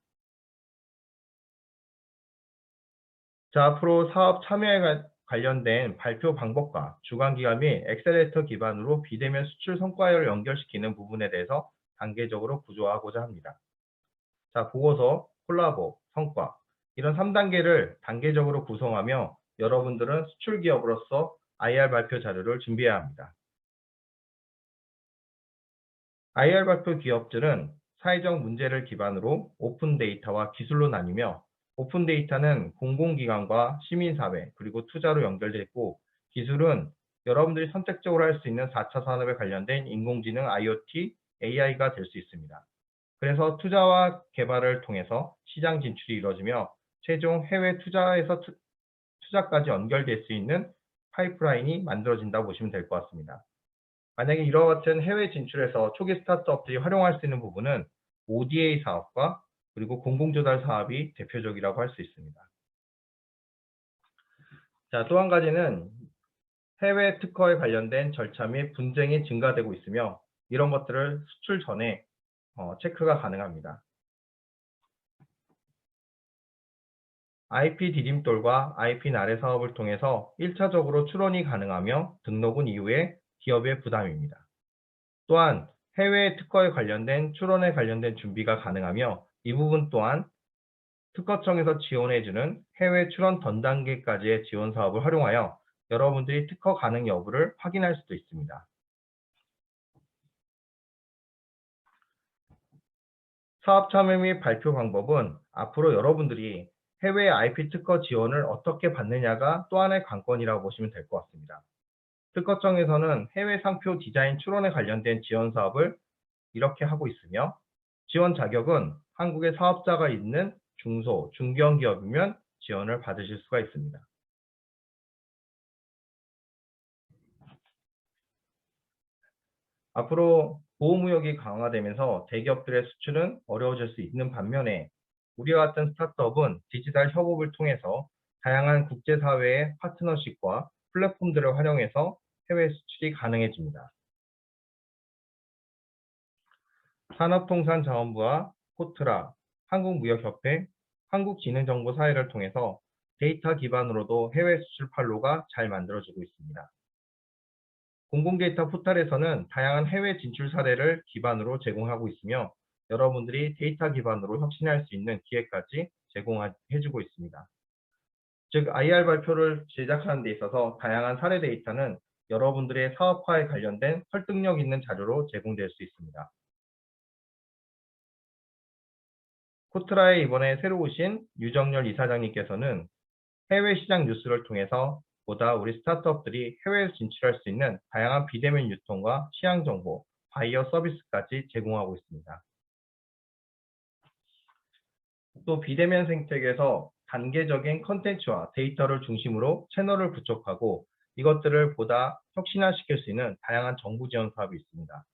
자, 앞으로 사업 참여에 관련된 발표 방법과 주관기관 및 엑셀레이터 기반으로 비대면 수출 성과를 연결시키는 부분에 대해서 단계적으로 구조화하고자 합니다. 자, 보고서, 콜라보, 성과 이런 3단계를 단계적으로 구성하며 여러분들은 수출 기업으로서 IR 발표 자료를 준비해야 합니다. IR 발표 기업들은 사회적 문제를 기반으로 오픈 데이터와 기술로 나뉘며 오픈 데이터는 공공기관과 시민사회 그리고 투자로 연결되어 있고 기술은 여러분들이 선택적으로 할 수 있는 4차 산업에 관련된 인공지능, IoT, AI가 될 수 있습니다. 그래서 투자와 개발을 통해서 시장 진출이 이루어지며 최종 해외 투자에서 투자까지 연결될 수 있는 파이프라인이 만들어진다고 보시면 될 것 같습니다. 만약에 이와 같은 해외 진출에서 초기 스타트업들이 활용할 수 있는 부분은 ODA 사업과 그리고 공공조달 사업이 대표적이라고 할 수 있습니다. 자, 또 한 가지는 해외 특허에 관련된 절차 및 분쟁이 증가되고 있으며 이런 것들을 수출 전에 체크가 가능합니다. IP 디딤돌과 IP 나래 사업을 통해서 1차적으로 출원이 가능하며 등록은 이후에 기업의 부담입니다. 또한 해외 특허에 관련된 출원에 관련된 준비가 가능하며 이 부분 또한 특허청에서 지원해주는 해외 출원 전 단계까지의 지원 사업을 활용하여 여러분들이 특허 가능 여부를 확인할 수도 있습니다. 사업 참여 및 발표 방법은 앞으로 여러분들이 해외 IP 특허 지원을 어떻게 받느냐가 또 하나의 관건이라고 보시면 될 것 같습니다. 특허청에서는 해외 상표 디자인 출원에 관련된 지원 사업을 이렇게 하고 있으며 지원 자격은 한국에 사업자가 있는 중소, 중견기업이면 지원을 받으실 수가 있습니다. 앞으로 보호무역이 강화되면서 대기업들의 수출은 어려워질 수 있는 반면에 우리와 같은 스타트업은 디지털 협업을 통해서 다양한 국제사회의 파트너십과 플랫폼들을 활용해서 해외 수출이 가능해집니다. 산업통상자원부와 코트라, 한국무역협회, 한국지능정보사회를 통해서 데이터 기반으로도 해외 수출 판로가 잘 만들어지고 있습니다. 공공데이터 포털에서는 다양한 해외 진출 사례를 기반으로 제공하고 있으며 여러분들이 데이터 기반으로 혁신할 수 있는 기회까지 제공해주고 있습니다. 즉, IR 발표를 제작하는 데 있어서 다양한 사례 데이터는 여러분들의 사업화에 관련된 설득력 있는 자료로 제공될 수 있습니다. 코트라에 이번에 새로 오신 유정열 이사장님께서는 해외 시장 뉴스를 통해서 보다 우리 스타트업들이 해외에 진출할 수 있는 다양한 비대면 유통과 시장 정보, 바이어 서비스까지 제공하고 있습니다. 또 비대면 생태계에서 단계적인 컨텐츠와 데이터를 중심으로 채널을 구축하고 이것들을 보다 혁신화시킬 수 있는 다양한 정부 지원 사업이 있습니다.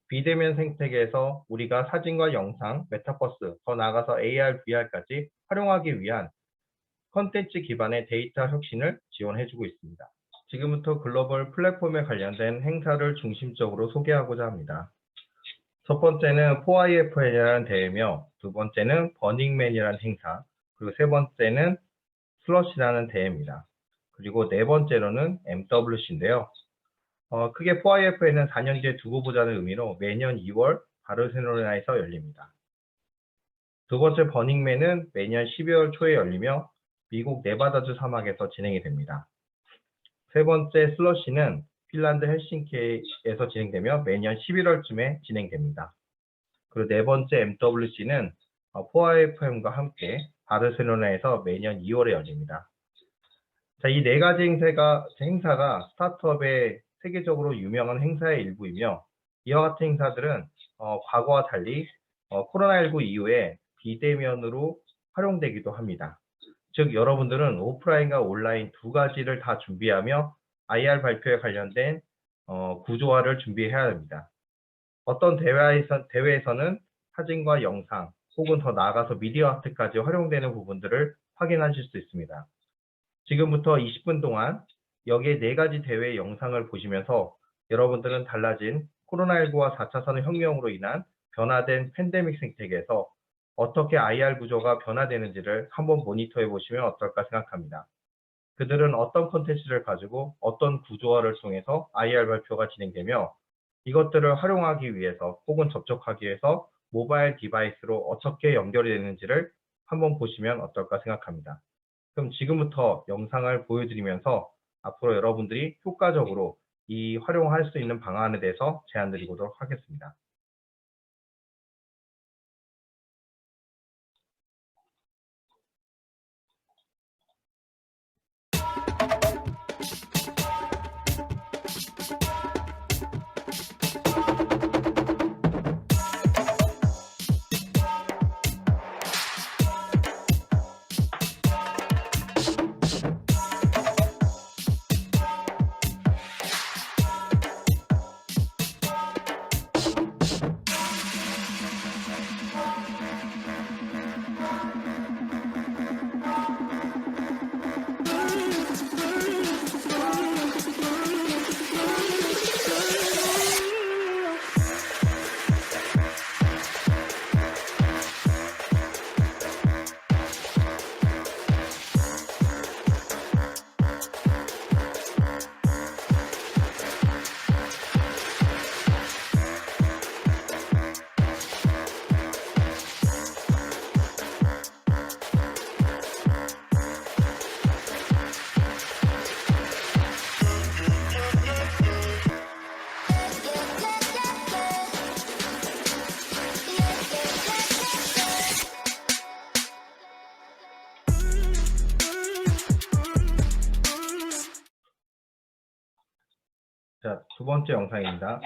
비대면 생태계에서 우리가 사진과 영상, 메타버스, 더 나아가서 AR, VR까지 활용하기 위한 컨텐츠 기반의 데이터 혁신을 지원해주고 있습니다. 지금부터 글로벌 플랫폼에 관련된 행사를 중심적으로 소개하고자 합니다. 첫 번째는 4IFN이라는 대회며 두 번째는 버닝맨이라는 행사, 그리고 세 번째는 슬러시라는 대회입니다. 그리고 네 번째로는 MWC인데요. 크게 4IFN은 4년째 두고 보자는 의미로 매년 2월 바르셀로나에서 열립니다. 두 번째 버닝맨은 매년 12월 초에 열리며 미국 네바다주 사막에서 진행이 됩니다. 세 번째 슬러시는 핀란드 헬싱키에서 진행되며 매년 11월쯤에 진행됩니다. 그리고 네 번째 MWC는 4IFM과 함께 바르셀로나에서 매년 2월에 열립니다. 자, 이 네 가지 행사가 스타트업의 세계적으로 유명한 행사의 일부이며 이와 같은 행사들은 과거와 달리 코로나19 이후에 비대면으로 활용되기도 합니다. 즉 여러분들은 오프라인과 온라인 두 가지를 다 준비하며 IR 발표에 관련된 구조화를 준비해야 합니다. 어떤 대회에서는 사진과 영상 혹은 더 나아가서 미디어 아트까지 활용되는 부분들을 확인하실 수 있습니다. 지금부터 20분 동안 여기에 네 가지 대회 영상을 보시면서 여러분들은 달라진 코로나19와 4차 산업혁명으로 인한 변화된 팬데믹 생태계에서 어떻게 IR 구조가 변화되는지를 한번 모니터해 보시면 어떨까 생각합니다. 그들은 어떤 콘텐츠를 가지고 어떤 구조화를 통해서 IR 발표가 진행되며 이것들을 활용하기 위해서 혹은 접촉하기 위해서 모바일 디바이스로 어떻게 연결이 되는지를 한번 보시면 어떨까 생각합니다. 그럼 지금부터 영상을 보여드리면서 앞으로 여러분들이 효과적으로 이 활용할 수 있는 방안에 대해서 제안 드리도록 하겠습니다. 자, 두 번째 영상입니다.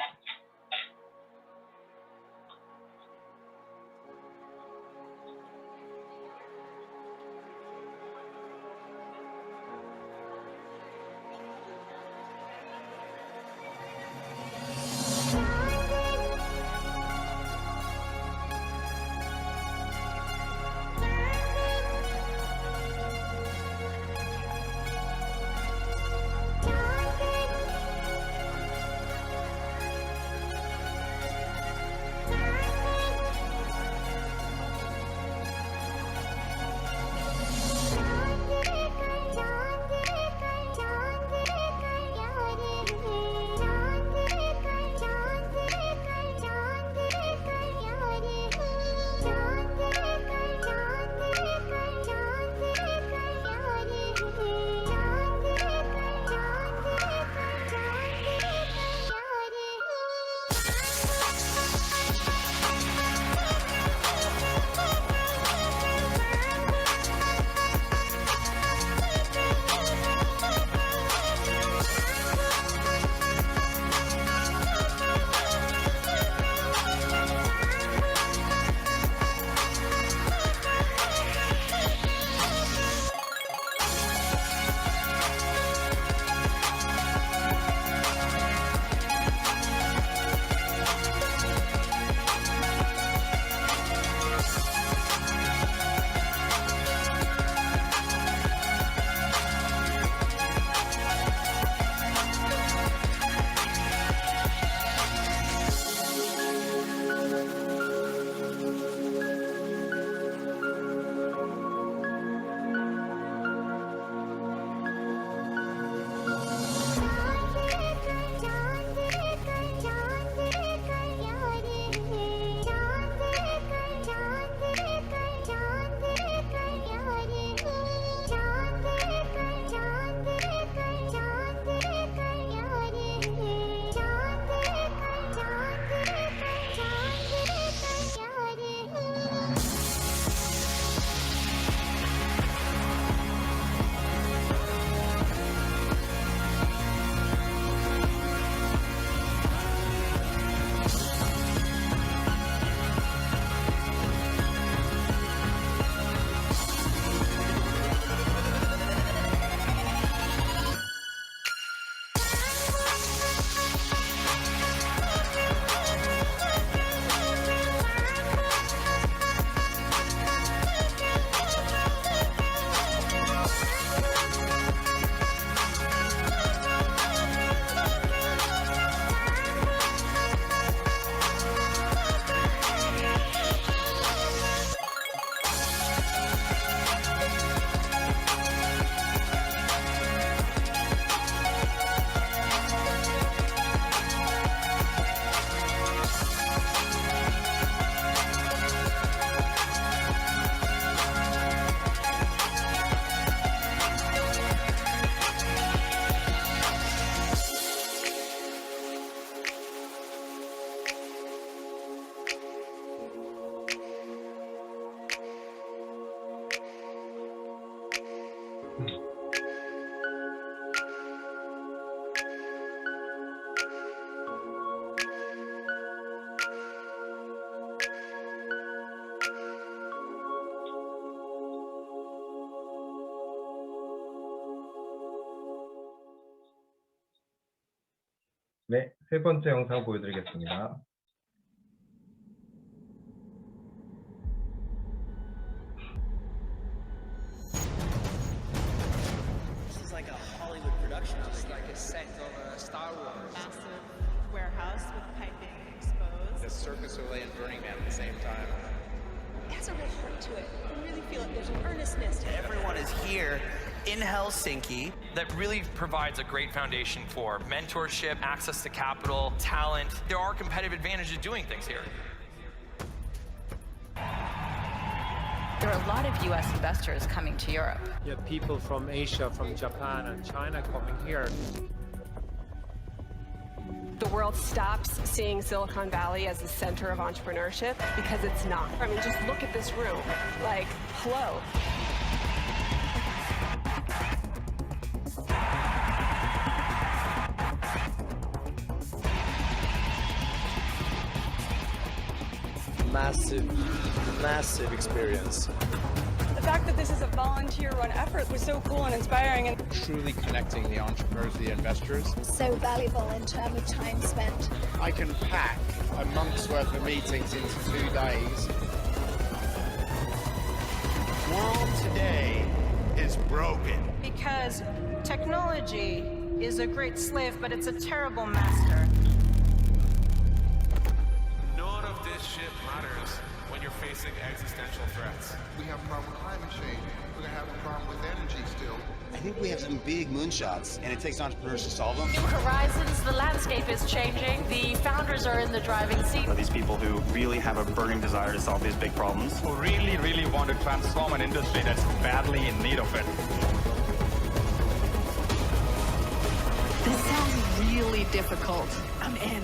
네, 세 번째 영상 보여드리겠습니다. This is like a Hollywood production. It's like a set of Star Wars. Massive warehouse with piping exposed. The Circus Soleil and Burning Man at the same time. It has a real heart to it. You really feel it. There's an earnestness. Everyone is here in Helsinki. That really provides a great foundation for mentorship, access to capital, talent. There are competitive advantages to doing things here. There are a lot of U.S. investors coming to Europe. You have people from Asia, from Japan and China coming here. The world stops seeing Silicon Valley as the center of entrepreneurship because it's not. I mean, just look at this room. Like, hello. Massive experience. The fact that this is a volunteer-run effort was so cool and inspiring. And Truly connecting the entrepreneurs, the investors. So valuable in terms of time spent. I can pack a month's worth of meetings into 2 days. World today is broken. Because technology is a great slave, but it's a terrible master. None of this shit matters when you're facing existential threats. We have a problem with climate change. We're gonna have a problem with energy still. I think we have some big moonshots, and it takes entrepreneurs to solve them. New horizons, the landscape is changing. The founders are in the driving seat. For these people who really have a burning desire to solve these big problems. Who really want to transform an industry that's badly in need of it. This sounds really difficult. I'm in.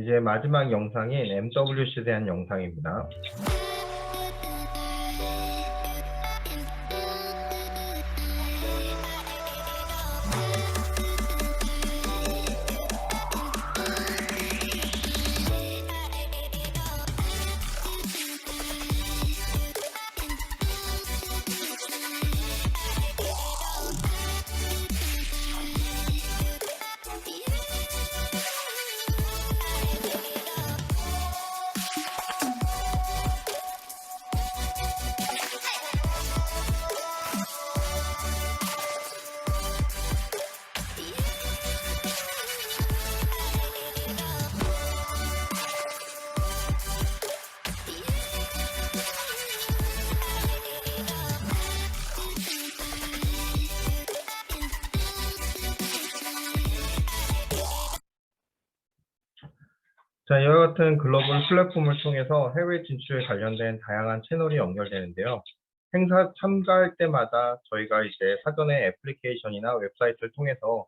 이제 마지막 영상인 MWC에 대한 영상입니다. 자, 이와 같은 글로벌 플랫폼을 통해서 해외 진출에 관련된 다양한 채널이 연결되는데요. 행사 참가할 때마다 저희가 이제 사전에 애플리케이션이나 웹사이트를 통해서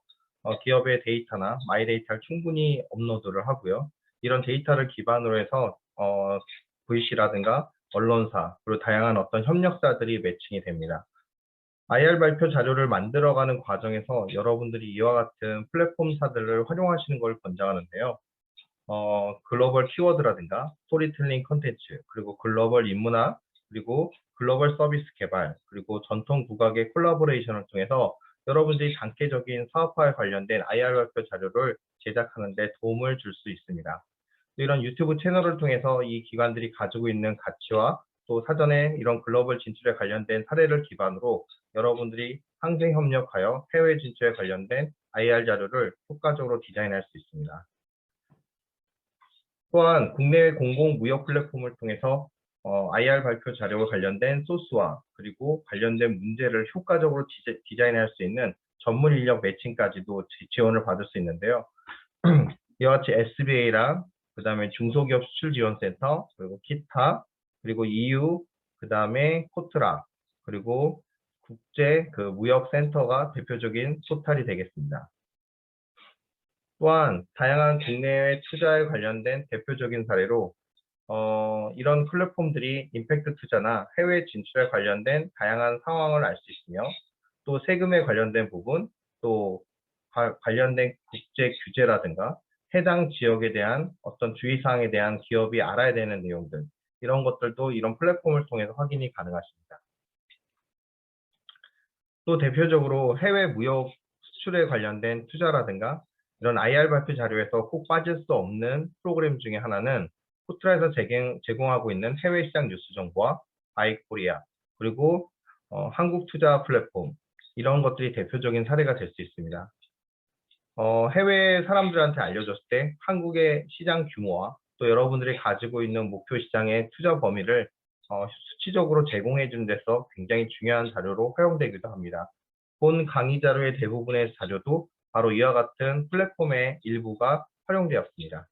기업의 데이터나 마이 데이터를 충분히 업로드를 하고요. 이런 데이터를 기반으로 해서 VC라든가 언론사 그리고 다양한 어떤 협력사들이 매칭이 됩니다. IR 발표 자료를 만들어가는 과정에서 여러분들이 이와 같은 플랫폼사들을 활용하시는 걸 권장하는데요. 글로벌 키워드라든가 스토리텔링 컨텐츠, 그리고 글로벌 인문학, 그리고 글로벌 서비스 개발, 그리고 전통 국악의 콜라보레이션을 통해서 여러분들이 단계적인 사업화에 관련된 IR 발표 자료를 제작하는 데 도움을 줄 수 있습니다. 이런 유튜브 채널을 통해서 이 기관들이 가지고 있는 가치와 또 사전에 이런 글로벌 진출에 관련된 사례를 기반으로 여러분들이 상생 협력하여 해외 진출에 관련된 IR 자료를 효과적으로 디자인할 수 있습니다. 또한 국내외 공공무역 플랫폼을 통해서 IR 발표 자료와 관련된 소스와 그리고 관련된 문제를 효과적으로 디자인할 수 있는 전문 인력 매칭까지도 지원을 받을 수 있는데요. 이와 같이 SBA랑 그 다음에 중소기업 수출지원센터, 그리고 키타, 그리고 EU, 그 다음에 코트라, 그리고 국제 무역센터가 대표적인 포탈이 되겠습니다. 또한 다양한 국내외 투자에 관련된 대표적인 사례로 이런 플랫폼들이 임팩트 투자나 해외 진출에 관련된 다양한 상황을 알 수 있으며 또 세금에 관련된 부분, 또 관련된 국제 규제라든가 해당 지역에 대한 어떤 주의사항에 대한 기업이 알아야 되는 내용들, 이런 것들도 이런 플랫폼을 통해서 확인이 가능하십니다. 또 대표적으로 해외 무역 수출에 관련된 투자라든가 이런 IR 발표 자료에서 꼭 빠질 수 없는 프로그램 중에 하나는 코트라에서 제공하고 있는 해외 시장 뉴스 정보와 바이코리아 그리고 한국 투자 플랫폼 이런 것들이 대표적인 사례가 될 수 있습니다. 해외 사람들한테 알려줬을 때 한국의 시장 규모와 또 여러분들이 가지고 있는 목표 시장의 투자 범위를 수치적으로 제공해 주는 데서 굉장히 중요한 자료로 활용되기도 합니다. 본 강의 자료의 대부분의 자료도 바로 이와 같은 플랫폼의 일부가 활용되었습니다.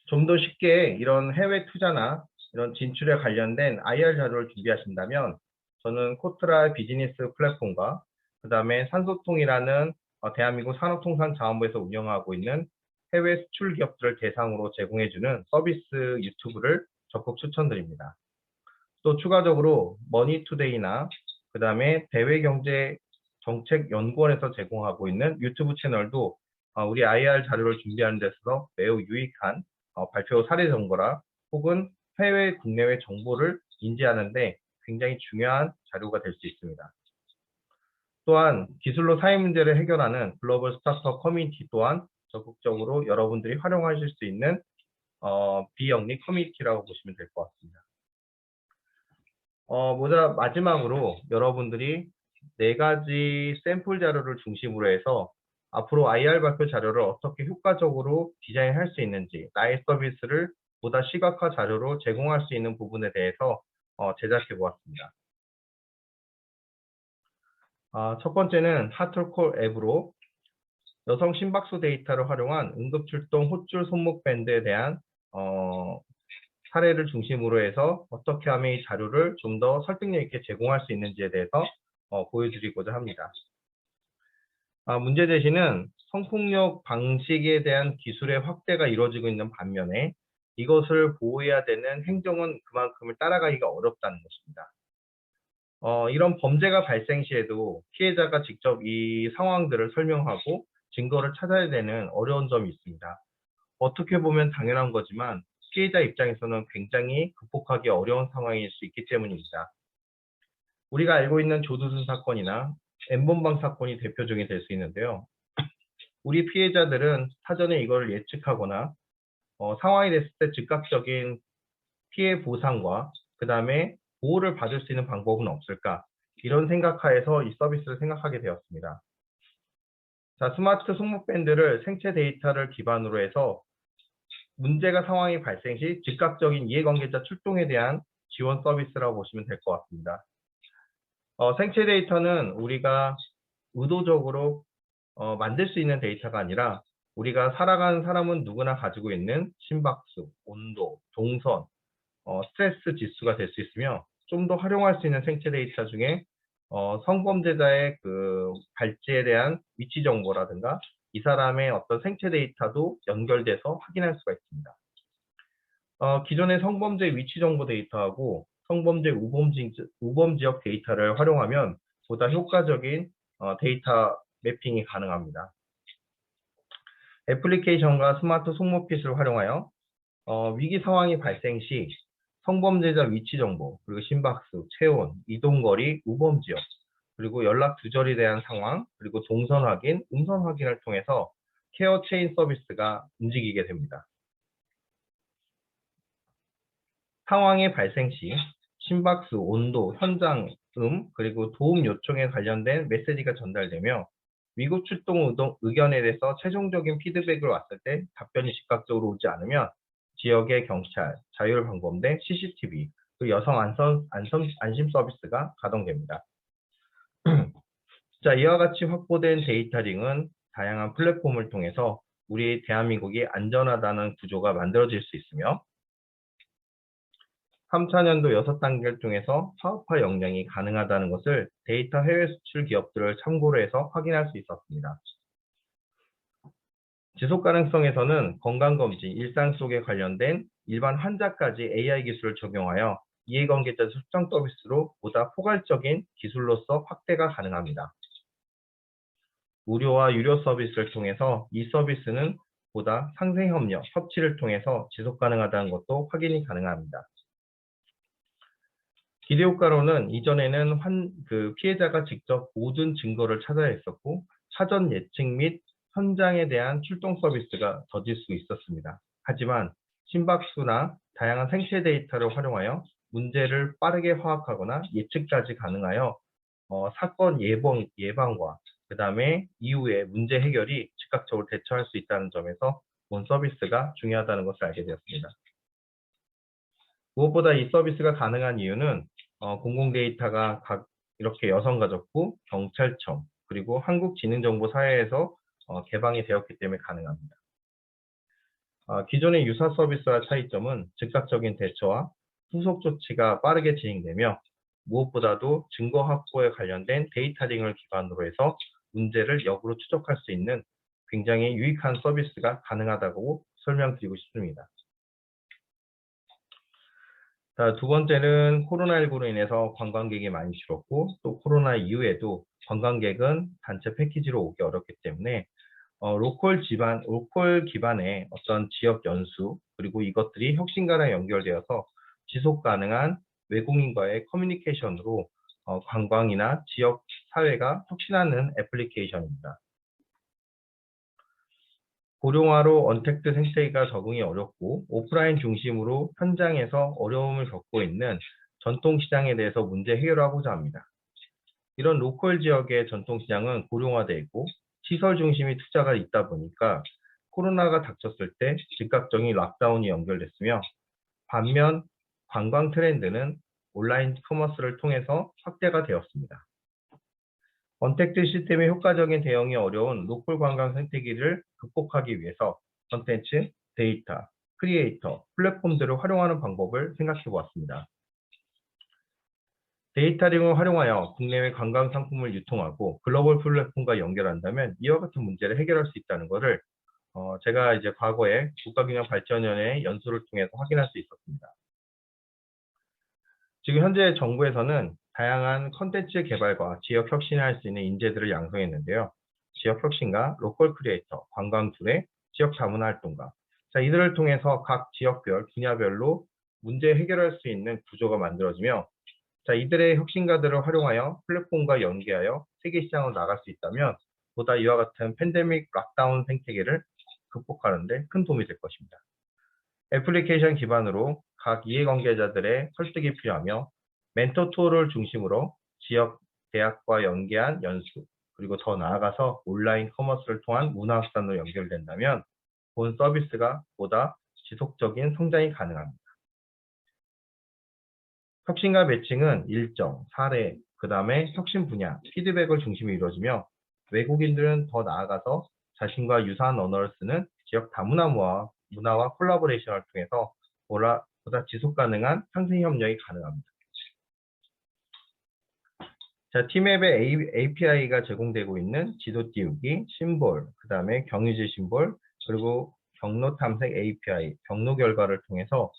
좀 더 쉽게 이런 해외 투자나 이런 진출에 관련된 IR 자료를 준비하신다면 저는 코트라 비즈니스 플랫폼과 그 다음에 산소통이라는 대한민국 산업통상자원부에서 운영하고 있는 해외 수출 기업들을 대상으로 제공해주는 서비스 유튜브를 적극 추천드립니다. 또 추가적으로 머니투데이나 그 다음에 대외경제정책연구원에서 제공하고 있는 유튜브 채널도 우리 IR 자료를 준비하는 데 있어서 매우 유익한 발표 사례 정보라 혹은 해외 국내외 정보를 인지하는 데 굉장히 중요한 자료가 될 수 있습니다. 또한 기술로 사회 문제를 해결하는 글로벌 스타트업 커뮤니티 또한 적극적으로 여러분들이 활용하실 수 있는 비영리 커뮤니티라고 보시면 될 것 같습니다. 마지막으로 여러분들이 4가지 샘플 자료를 중심으로 해서 앞으로 IR 발표 자료를 어떻게 효과적으로 디자인할 수 있는지 나의 서비스를 보다 시각화 자료로 제공할 수 있는 부분에 대해서 제작해 보았습니다. 첫 번째는 하트콜 앱으로 여성 심박수 데이터를 활용한 응급출동 호출 손목 밴드에 대한 사례를 중심으로 해서 어떻게 하면 이 자료를 좀 더 설득력 있게 제공할 수 있는지에 대해서 보여드리고자 합니다. 문제 제시는 성폭력 방식에 대한 기술의 확대가 이루어지고 있는 반면에 이것을 보호해야 되는 행정은 그만큼을 따라가기가 어렵다는 것입니다. 이런 범죄가 발생 시에도 피해자가 직접 이 상황들을 설명하고 증거를 찾아야 되는 어려운 점이 있습니다. 어떻게 보면 당연한 거지만 피해자 입장에서는 굉장히 극복하기 어려운 상황일 수 있기 때문입니다. 우리가 알고 있는 조두순 사건이나 N번방 사건이 대표적인 될 수 있는데요. 우리 피해자들은 사전에 이걸 예측하거나 상황이 됐을 때 즉각적인 피해 보상과 그 다음에 보호를 받을 수 있는 방법은 없을까? 이런 생각하에서 이 서비스를 생각하게 되었습니다. 자, 스마트 손목밴드를 생체 데이터를 기반으로 해서 문제가 상황이 발생 시 즉각적인 이해관계자 출동에 대한 지원 서비스라고 보시면 될 것 같습니다. 생체 데이터는 우리가 의도적으로 만들 수 있는 데이터가 아니라 우리가 살아가는 사람은 누구나 가지고 있는 심박수, 온도, 동선, 스트레스 지수가 될 수 있으며 좀 더 활용할 수 있는 생체 데이터 중에 성범죄자의 그 발지에 대한 위치 정보라든가 이 사람의 어떤 생체 데이터도 연결돼서 확인할 수가 있습니다. 기존의 성범죄 위치 정보 데이터하고 성범죄 우범 지역 데이터를 활용하면 보다 효과적인 데이터 매핑이 가능합니다. 애플리케이션과 스마트 손목핏을 활용하여 위기 상황이 발생 시 성범죄자 위치 정보, 그리고 심박수, 체온, 이동거리, 우범 지역, 그리고 연락 두절에 대한 상황, 그리고 동선 확인, 음성 확인을 통해서 케어 체인 서비스가 움직이게 됩니다. 상황의 발생 시 심박수, 온도, 현장, 그리고 도움 요청에 관련된 메시지가 전달되며 위급 출동 의견에 대해서 최종적인 피드백을 왔을 때 답변이 즉각적으로 오지 않으면 지역의 경찰, 자율방범대, CCTV, 그리고 여성 안심 서비스가 가동됩니다. 자, 이와 같이 확보된 데이터링은 다양한 플랫폼을 통해서 우리 대한민국이 안전하다는 구조가 만들어질 수 있으며 3차년도 6단계를 통해서 사업화 역량이 가능하다는 것을 데이터 해외 수출 기업들을 참고로 해서 확인할 수 있었습니다. 지속 가능성에서는 건강검진, 일상 속에 관련된 일반 환자까지 AI 기술을 적용하여 이해관계자 수정 서비스로 보다 포괄적인 기술로서 확대가 가능합니다. 무료와 유료 서비스를 통해서 이 서비스는 보다 상생협력, 협치를 통해서 지속 가능하다는 것도 확인이 가능합니다. 기대효과로는 이전에는 피해자가 직접 모든 증거를 찾아야 했었고 사전 예측 및 현장에 대한 출동 서비스가 더딜 수 있었습니다. 하지만 심박수나 다양한 생체 데이터를 활용하여 문제를 빠르게 파악하거나 예측까지 가능하여 사건 예방과 그 다음에 이후에 문제 해결이 즉각적으로 대처할 수 있다는 점에서 본 서비스가 중요하다는 것을 알게 되었습니다. 무엇보다 이 서비스가 가능한 이유는 공공 데이터가 이렇게 여성가족부, 경찰청, 그리고 한국지능정보사회에서 개방이 되었기 때문에 가능합니다. 기존의 유사 서비스와 차이점은 즉각적인 대처와 후속 조치가 빠르게 진행되며 무엇보다도 증거 확보에 관련된 데이터링을 기반으로 해서 문제를 역으로 추적할 수 있는 굉장히 유익한 서비스가 가능하다고 설명드리고 싶습니다. 자, 두 번째는 코로나19로 인해서 관광객이 많이 줄었고 또 코로나 이후에도 관광객은 단체 패키지로 오기 어렵기 때문에 로컬 기반의 어떤 지역 연수 그리고 이것들이 혁신과랑 연결되어서 지속 가능한 외국인과의 커뮤니케이션으로 관광이나 지역 사회가 혁신하는 애플리케이션입니다. 고령화로 언택트 생태계가 적응이 어렵고 오프라인 중심으로 현장에서 어려움을 겪고 있는 전통시장에 대해서 문제 해결을 하고자 합니다. 이런 로컬 지역의 전통시장은 고령화되어 있고 시설 중심의 투자가 있다 보니까 코로나가 닥쳤을 때 즉각적인 락다운이 연결됐으며 반면 관광 트렌드는 온라인 커머스를 통해서 확대가 되었습니다. 언택트 시스템의 효과적인 대응이 어려운 로컬 관광 생태계를 극복하기 위해서 컨텐츠, 데이터, 크리에이터, 플랫폼들을 활용하는 방법을 생각해 보았습니다. 데이터링을 활용하여 국내외 관광 상품을 유통하고 글로벌 플랫폼과 연결한다면 이와 같은 문제를 해결할 수 있다는 것을 제가 이제 과거에 국가균형발전위원회 연수를 통해서 확인할 수 있었습니다. 지금 현재 정부에서는 다양한 컨텐츠 개발과 지역 혁신을 할 수 있는 인재들을 양성했는데요. 지역 혁신가, 로컬 크리에이터, 관광 툴의 지역 다문화 활동가. 자, 이들을 통해서 각 지역별, 분야별로 문제 해결할 수 있는 구조가 만들어지며 자, 이들의 혁신가들을 활용하여 플랫폼과 연계하여 세계 시장으로 나갈 수 있다면 보다 이와 같은 팬데믹 락다운 생태계를 극복하는 데 큰 도움이 될 것입니다. 애플리케이션 기반으로 각 이해관계자들의 설득이 필요하며 멘토 투어를 중심으로 지역 대학과 연계한 연수 그리고 더 나아가서 온라인 커머스를 통한 문화확산으로 연결된다면 본 서비스가 보다 지속적인 성장이 가능합니다. 혁신과 매칭은 일정, 사례, 그 다음에 혁신 분야, 피드백을 중심으로 이루어지며 외국인들은 더 나아가서 자신과 유사한 언어를 쓰는 지역 다문화 문화와 콜라보레이션을 통해서 보다 지속 가능한 상생 협력이 가능합니다. 자, 티맵의 API가 제공되고 있는 지도 띄우기, 심볼, 그 다음에 경유지 심볼, 그리고 경로 탐색 API, 경로 결과를 통해서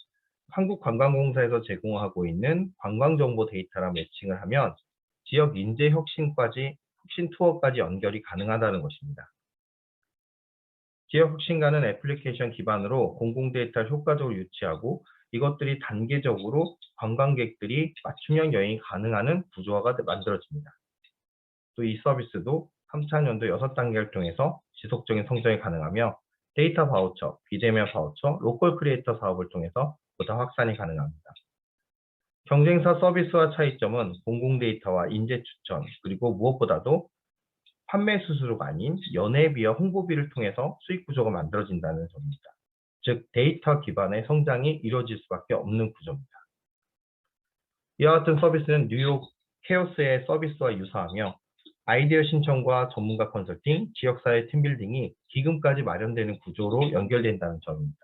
한국관광공사에서 제공하고 있는 관광정보 데이터랑 매칭을 하면 지역 인재 혁신 투어까지 연결이 가능하다는 것입니다. 지역 혁신가는 애플리케이션 기반으로 공공 데이터를 효과적으로 유치하고 이것들이 단계적으로 관광객들이 맞춤형 여행이 가능한 구조화가 만들어집니다. 또 이 서비스도 3차년도 6단계를 통해서 지속적인 성장이 가능하며 데이터 바우처, 비대면 바우처, 로컬 크리에이터 사업을 통해서 보다 확산이 가능합니다. 경쟁사 서비스와 차이점은 공공 데이터와 인재 추천, 그리고 무엇보다도 판매 수수료가 아닌 연회비와 홍보비를 통해서 수익 구조가 만들어진다는 점입니다. 즉 데이터 기반의 성장이 이루어질 수밖에 없는 구조입니다. 이와 같은 서비스는 뉴욕 케오스의 서비스와 유사하며 아이디어 신청과 전문가 컨설팅, 지역사회 팀빌딩이 기금까지 마련되는 구조로 연결된다는 점입니다.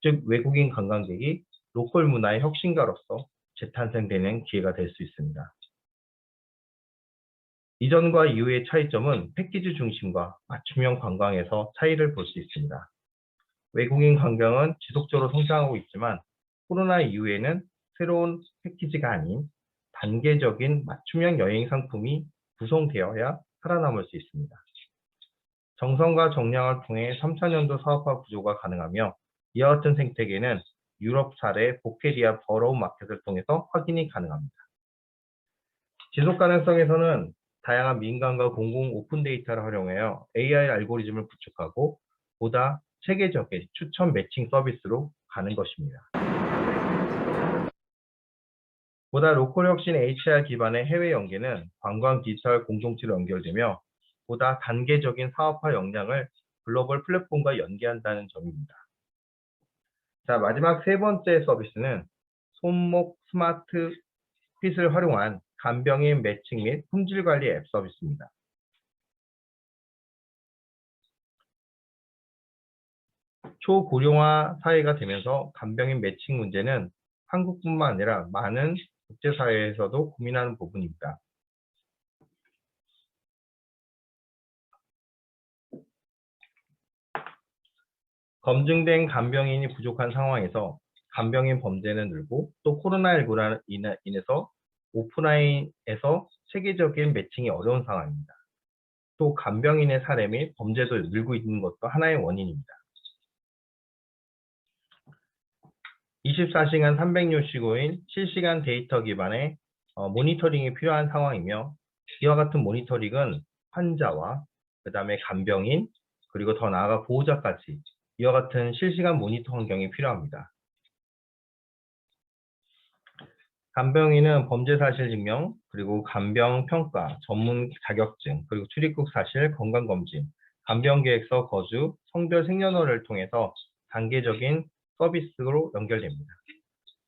즉 외국인 관광객이 로컬 문화의 혁신가로서 재탄생되는 기회가 될 수 있습니다. 이전과 이후의 차이점은 패키지 중심과 맞춤형 관광에서 차이를 볼 수 있습니다. 외국인 관광은 지속적으로 성장하고 있지만 코로나 이후에는 새로운 패키지가 아닌 단계적인 맞춤형 여행 상품이 구성되어야 살아남을 수 있습니다. 정성과 정량을 통해 3차년도 사업화 구조가 가능하며 이와 같은 생태계는 유럽 사례 보케리아 버로우 마켓을 통해서 확인이 가능합니다. 지속 가능성에서는 다양한 민간과 공공 오픈 데이터를 활용하여 AI 알고리즘을 구축하고 보다 체계적인 추천 매칭 서비스로 가는 것입니다. 보다 로컬 혁신 HR 기반의 해외 연계는 관광 디지털 공동체로 연결되며 보다 단계적인 사업화 역량을 글로벌 플랫폼과 연계한다는 점입니다. 자, 마지막 세 번째 서비스는 손목 스마트 핏을 활용한 간병인 매칭 및 품질 관리 앱 서비스입니다. 초고령화 사회가 되면서 간병인 매칭 문제는 한국뿐만 아니라 많은 국제사회에서도 고민하는 부분입니다. 검증된 간병인이 부족한 상황에서 간병인 범죄는 늘고 또 코로나19로 인해서 오프라인에서 체계적인 매칭이 어려운 상황입니다. 또 간병인의 사례 및 범죄도 늘고 있는 것도 하나의 원인입니다. 24시간 365일 실시간 데이터 기반의 모니터링이 필요한 상황이며 이와 같은 모니터링은 환자와 그 다음에 간병인 그리고 더 나아가 보호자까지 이와 같은 실시간 모니터 환경이 필요합니다. 간병인은 범죄 사실 증명, 그리고 간병 평가, 전문 자격증, 그리고 출입국 사실, 건강검진, 간병 계획서 거주, 성별 생년월일을 통해서 단계적인 서비스로 연결됩니다.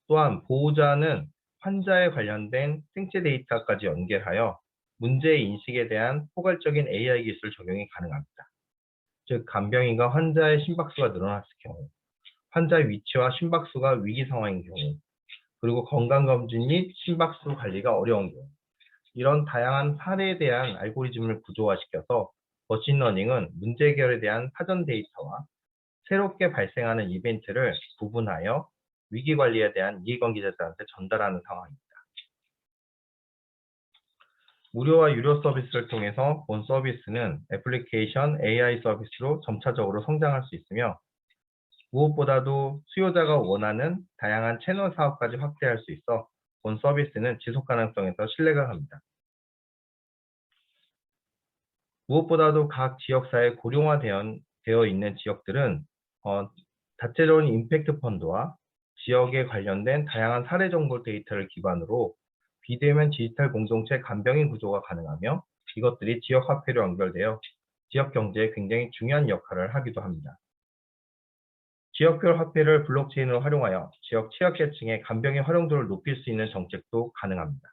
또한 보호자는 환자에 관련된 생체 데이터까지 연결하여 문제의 인식에 대한 포괄적인 AI 기술 적용이 가능합니다. 즉, 간병인과 환자의 심박수가 늘어났을 경우, 환자의 위치와 심박수가 위기 상황인 경우, 그리고 건강검진 및 심박수 관리가 어려운 경우, 이런 다양한 사례에 대한 알고리즘을 구조화시켜서 머신러닝은 문제 해결에 대한 사전 데이터와 새롭게 발생하는 이벤트를 구분하여 위기관리에 대한 이해관계자들한테 전달하는 상황입니다. 무료와 유료 서비스를 통해서 본 서비스는 애플리케이션 AI 서비스로 점차적으로 성장할 수 있으며 무엇보다도 수요자가 원하는 다양한 채널 사업까지 확대할 수 있어 본 서비스는 지속 가능성에서 신뢰가 갑니다. 무엇보다도 각 지역사회 고령화되어 있는 지역들은 자체적인 임팩트 펀드와 지역에 관련된 다양한 사례 정보 데이터를 기반으로 비대면 디지털 공동체 간병인 구조가 가능하며 이것들이 지역 화폐로 연결되어 지역 경제에 굉장히 중요한 역할을 하기도 합니다. 지역별 화폐를 블록체인으로 활용하여 지역 취약계층의 간병인 활용도를 높일 수 있는 정책도 가능합니다.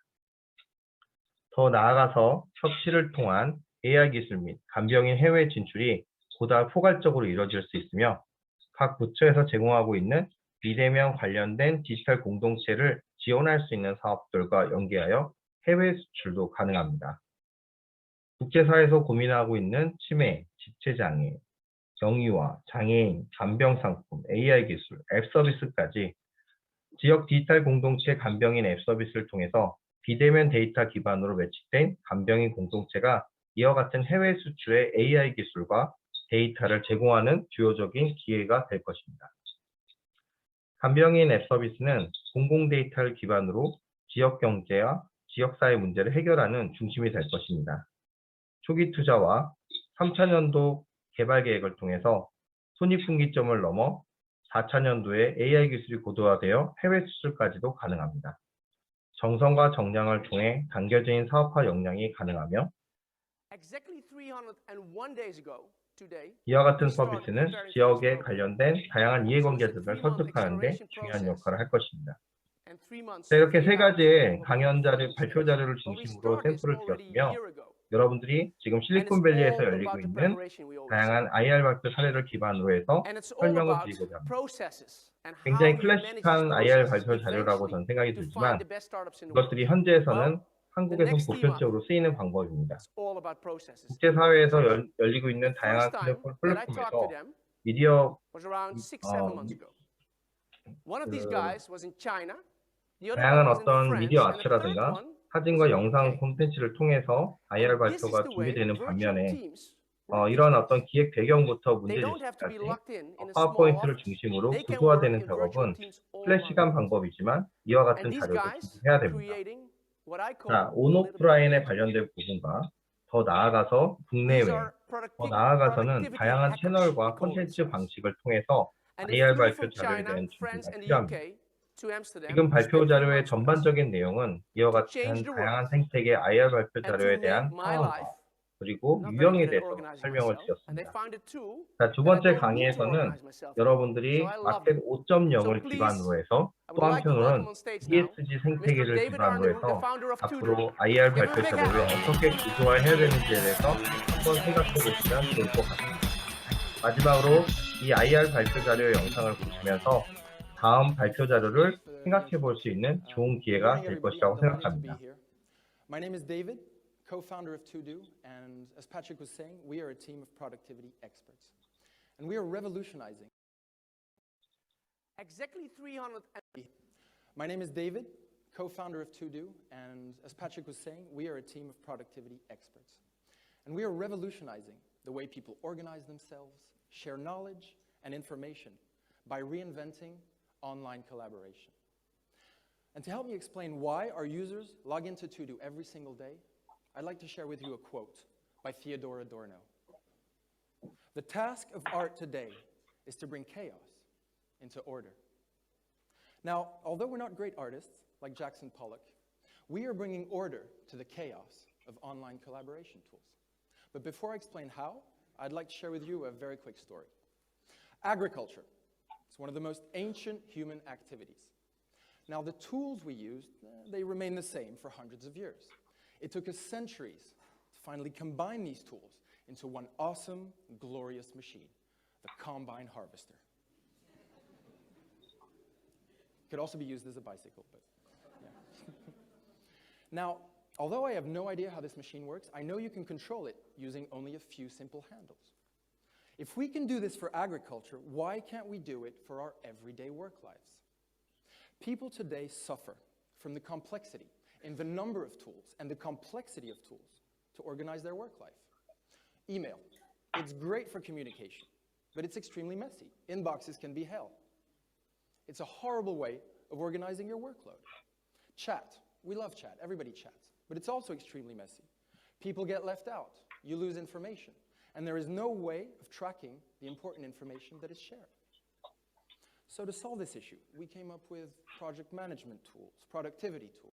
더 나아가서 협치를 통한 AI 기술 및 간병인 해외 진출이 보다 포괄적으로 이루어질 수 있으며 각 부처에서 제공하고 있는 비대면 관련된 디지털 공동체를 지원할 수 있는 사업들과 연계하여 해외 수출도 가능합니다. 국제사회에서 고민하고 있는 치매, 지체장애, 경유아, 장애인, 간병 상품, AI 기술, 앱 서비스까지 지역 디지털 공동체 간병인 앱 서비스를 통해서 비대면 데이터 기반으로 매칭된 간병인 공동체가 이와 같은 해외 수출의 AI 기술과 데이터를 제공하는 주요적인 기회가 될 것입니다. 간병인 앱 서비스는 공공 데이터를 기반으로 지역 경제와 지역사회 문제를 해결하는 중심이 될 것입니다. 초기 투자와 3차년도 개발 계획을 통해서 손익분기점을 넘어 4차년도에 AI 기술이 고도화되어 해외 수출까지도 가능합니다. 정성과 정량을 통해 단계적인 사업화 역량이 가능하며 이와 같은 서비스는 지역에 관련된 다양한 이해관계자들을 설득하는 데 중요한 역할을 할 것입니다. 자, 이렇게 세 가지의 강연 자료, 발표 자료를 중심으로 샘플을 드렸으며 여러분들이 지금 실리콘밸리에서 열리고 있는 다양한 IR 발표 사례를 기반으로 해서 설명을 드리고자 합니다. 굉장히 클래식한 IR 발표 자료라고 저는 생각이 들지만 이것들이 현재에서는 한국에서 보편적으로 쓰이는 방법입니다. 국제사회에서 열리고 있는 다양한 플랫폼에서 미디어 다양한 어떤 미디어 아트라든가 사진과 영상 콘텐츠를 통해서 IR 발표가 준비되는 반면에 이런 어떤 기획 배경부터 문제 They don't have to be 제시까지 locked in a small 파워포인트를 office. 중심으로 They can work 구조화되는 in virtual 작업은 teams all 플래시한 around. 방법이지만 이와 And 같은 these 자료도 guys 준비해야 are 됩니다. creating what I call 자, a little bit 온오프라인에 of 관련된 부분과 더 나아가서 국내외, These are 더 나아가서는 productivity 다양한 hackers, 채널과 we call 콘텐츠 themselves. 방식을 통해서 And they IR flew 발표 from 자료에 China, 대한 France, 준비가 and the 필요합니다. UK to Amsterdam 지금 to 발표 spend 3 자료의 months with us 전반적인 내용은 이와 to change 같은 the 다양한 world 생태계 IR 발표 and to 자료에 make 대한 my 상황과 life 그리고 not very 유형에 good at 대해서 organizing 설명을 myself. And they 드렸습니다. found a tool 자, 두 that I 번째 don't need to 강의에서는 organize myself. 여러분들이 So I love 마켓 it. 5.0을 So please, 기반으로 해서 I 또 would like to welcome 한편으로는 on stage now ESG Mr. 생태계를 David 기반으로 Arnoux, the 해서 founder of Todo. 앞으로 IR Give him 발표 a big 자료를 hand. 어떻게 구조화해야 되는지에 대해서 한번 생각해 보시면 좋을 것 같습니다. 마지막으로 이 IR 발표 자료의 영상을 보시면서 다음 발표 자료를 생각해 볼 수 있는 좋은 기회가 될 것이라고 생각합니다. My name is David, co-founder of To-Do, and as Patrick was saying, we are a team of productivity experts. And we are revolutionizing. Exactly 300. My name is David, co-founder of To-Do, and as Patrick was saying, we are a team of productivity experts. And we are revolutionizing the way people organize themselves, share knowledge and information by reinventing online collaboration. And to help me explain why our users log into To-Do every single day, I'd like to share with you a quote by Theodor Adorno. The task of art today is to bring chaos into order. Now, although we're not great artists like Jackson Pollock, we are bringing order to the chaos of online collaboration tools. But before I explain how, I'd like to share with you a very quick story. Agriculture. It's one of the most ancient human activities. Now, the tools we used, they remain the same for hundreds of years. It took us centuries to finally combine these tools into one awesome, glorious machine, the combine harvester. Could also be used as a bicycle, but yeah. Now, although I have no idea how this machine works, I know you can control it using only a few simple handles. If we can do this for agriculture, why can't we do it for our everyday work lives? People today suffer from the complexity in the number of tools and the complexity of tools to organize their work life. Email. It's great for communication, but it's extremely messy. Inboxes can be hell. It's a horrible way of organizing your workload. Chat. We love chat. Everybody chats. But it's also extremely messy. People get left out. You lose information. And there is no way of tracking the important information that is shared. So to solve this issue, we came up with project management tools, productivity tools.